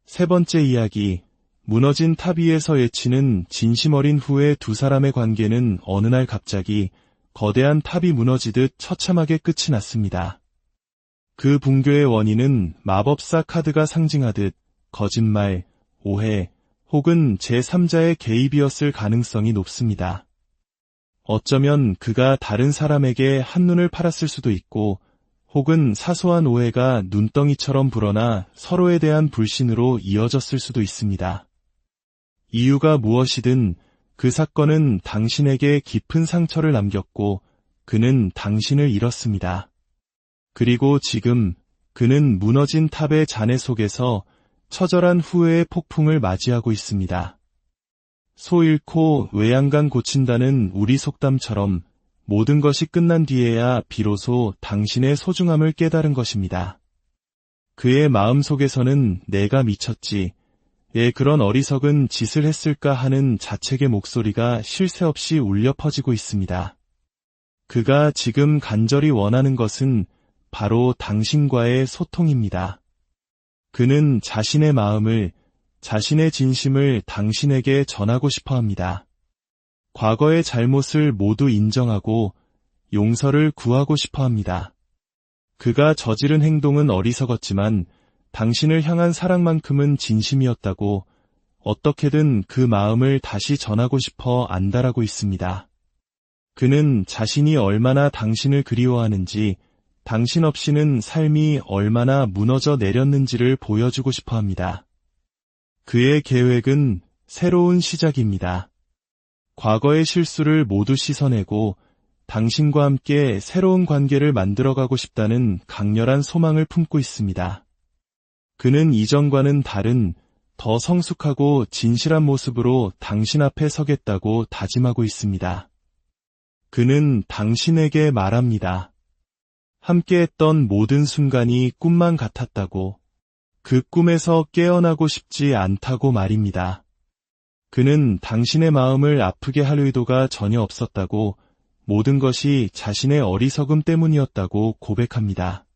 세 번째 이야기, 무너진 탑 위에서 예치는 진심 어린 후의 두 사람의 관계는 어느 날 갑자기 거대한 탑이 무너지듯 처참하게 끝이 났습니다. 그 붕괴의 원인은 마법사 카드가 상징하듯 거짓말, 오해, 혹은 제3자의 개입이었을 가능성이 높습니다. 어쩌면 그가 다른 사람에게 한눈을 팔았을 수도 있고, 혹은 사소한 오해가 눈덩이처럼 불어나 서로에 대한 불신으로 이어졌을 수도 있습니다. 이유가 무엇이든 그 사건은 당신에게 깊은 상처를 남겼고 그는 당신을 잃었습니다. 그리고 지금 그는 무너진 탑의 잔해 속에서 처절한 후회의 폭풍을 맞이하고 있습니다. 소 잃고 외양간 고친다는 우리 속담처럼 모든 것이 끝난 뒤에야 비로소 당신의 소중함을 깨달은 것입니다. 그의 마음속에서는 내가 미쳤지, 왜 그런 어리석은 짓을 했을까 하는 자책의 목소리가 쉴 새 없이 울려 퍼지고 있습니다. 그가 지금 간절히 원하는 것은 바로 당신과의 소통입니다. 그는 자신의 마음을, 자신의 진심을 당신에게 전하고 싶어 합니다. 과거의 잘못을 모두 인정하고 용서를 구하고 싶어 합니다. 그가 저지른 행동은 어리석었지만 당신을 향한 사랑만큼은 진심이었다고 어떻게든 그 마음을 다시 전하고 싶어 안달하고 있습니다. 그는 자신이 얼마나 당신을 그리워하는지, 당신 없이는 삶이 얼마나 무너져 내렸는지를 보여주고 싶어 합니다. 그의 계획은 새로운 시작입니다. 과거의 실수를 모두 씻어내고 당신과 함께 새로운 관계를 만들어가고 싶다는 강렬한 소망을 품고 있습니다. 그는 이전과는 다른 더 성숙하고 진실한 모습으로 당신 앞에 서겠다고 다짐하고 있습니다. 그는 당신에게 말합니다. 함께했던 모든 순간이 꿈만 같았다고, 그 꿈에서 깨어나고 싶지 않다고 말입니다. 그는 당신의 마음을 아프게 할 의도가 전혀 없었다고, 모든 것이 자신의 어리석음 때문이었다고 고백합니다.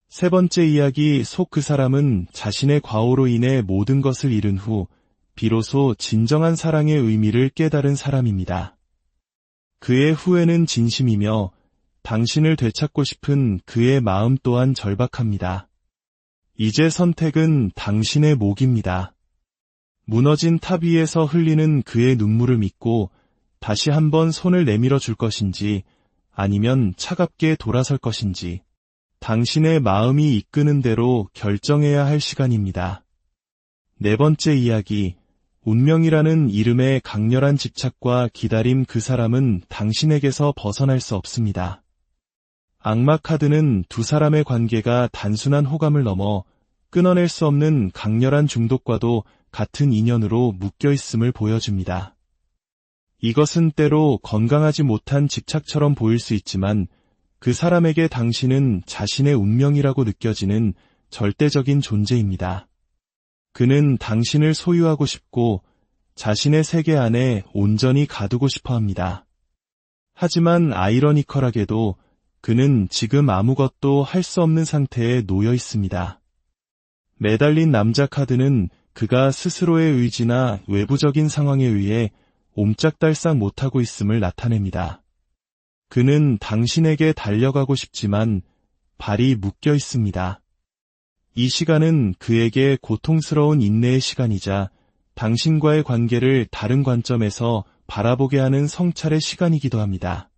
세 번째 이야기 속 그 사람은 자신의 과오로 인해 모든 것을 잃은 후 비로소 진정한 사랑의 의미를 깨달은 사람입니다. 그의 후회는 진심이며 당신을 되찾고 싶은 그의 마음 또한 절박합니다. 이제 선택은 당신의 몫입니다. 무너진 탑 위에서 흘리는 그의 눈물을 믿고 다시 한번 손을 내밀어 줄 것인지, 아니면 차갑게 돌아설 것인지, 당신의 마음이 이끄는 대로 결정해야 할 시간입니다. 네 번째 이야기, 운명이라는 이름의 강렬한 집착과 기다림. 그 사람은 당신에게서 벗어날 수 없습니다. 악마 카드는 두 사람의 관계가 단순한 호감을 넘어 끊어낼 수 없는 강렬한 중독과도 같은 인연으로 묶여 있음을 보여줍니다. 이것은 때로 건강하지 못한 집착처럼 보일 수 있지만 그 사람에게 당신은 자신의 운명이라고 느껴지는 절대적인 존재입니다. 그는 당신을 소유하고 싶고 자신의 세계 안에 온전히 가두고 싶어 합니다. 하지만 아이러니컬하게도 그는 지금 아무것도 할 수 없는 상태에 놓여 있습니다. 매달린 남자 카드는 그가 스스로의 의지나 외부적인 상황에 의해 옴짝달싹 못하고 있음을 나타냅니다. 그는 당신에게 달려가고 싶지만 발이 묶여 있습니다. 이 시간은 그에게 고통스러운 인내의 시간이자 당신과의 관계를 다른 관점에서 바라보게 하는 성찰의 시간이기도 합니다.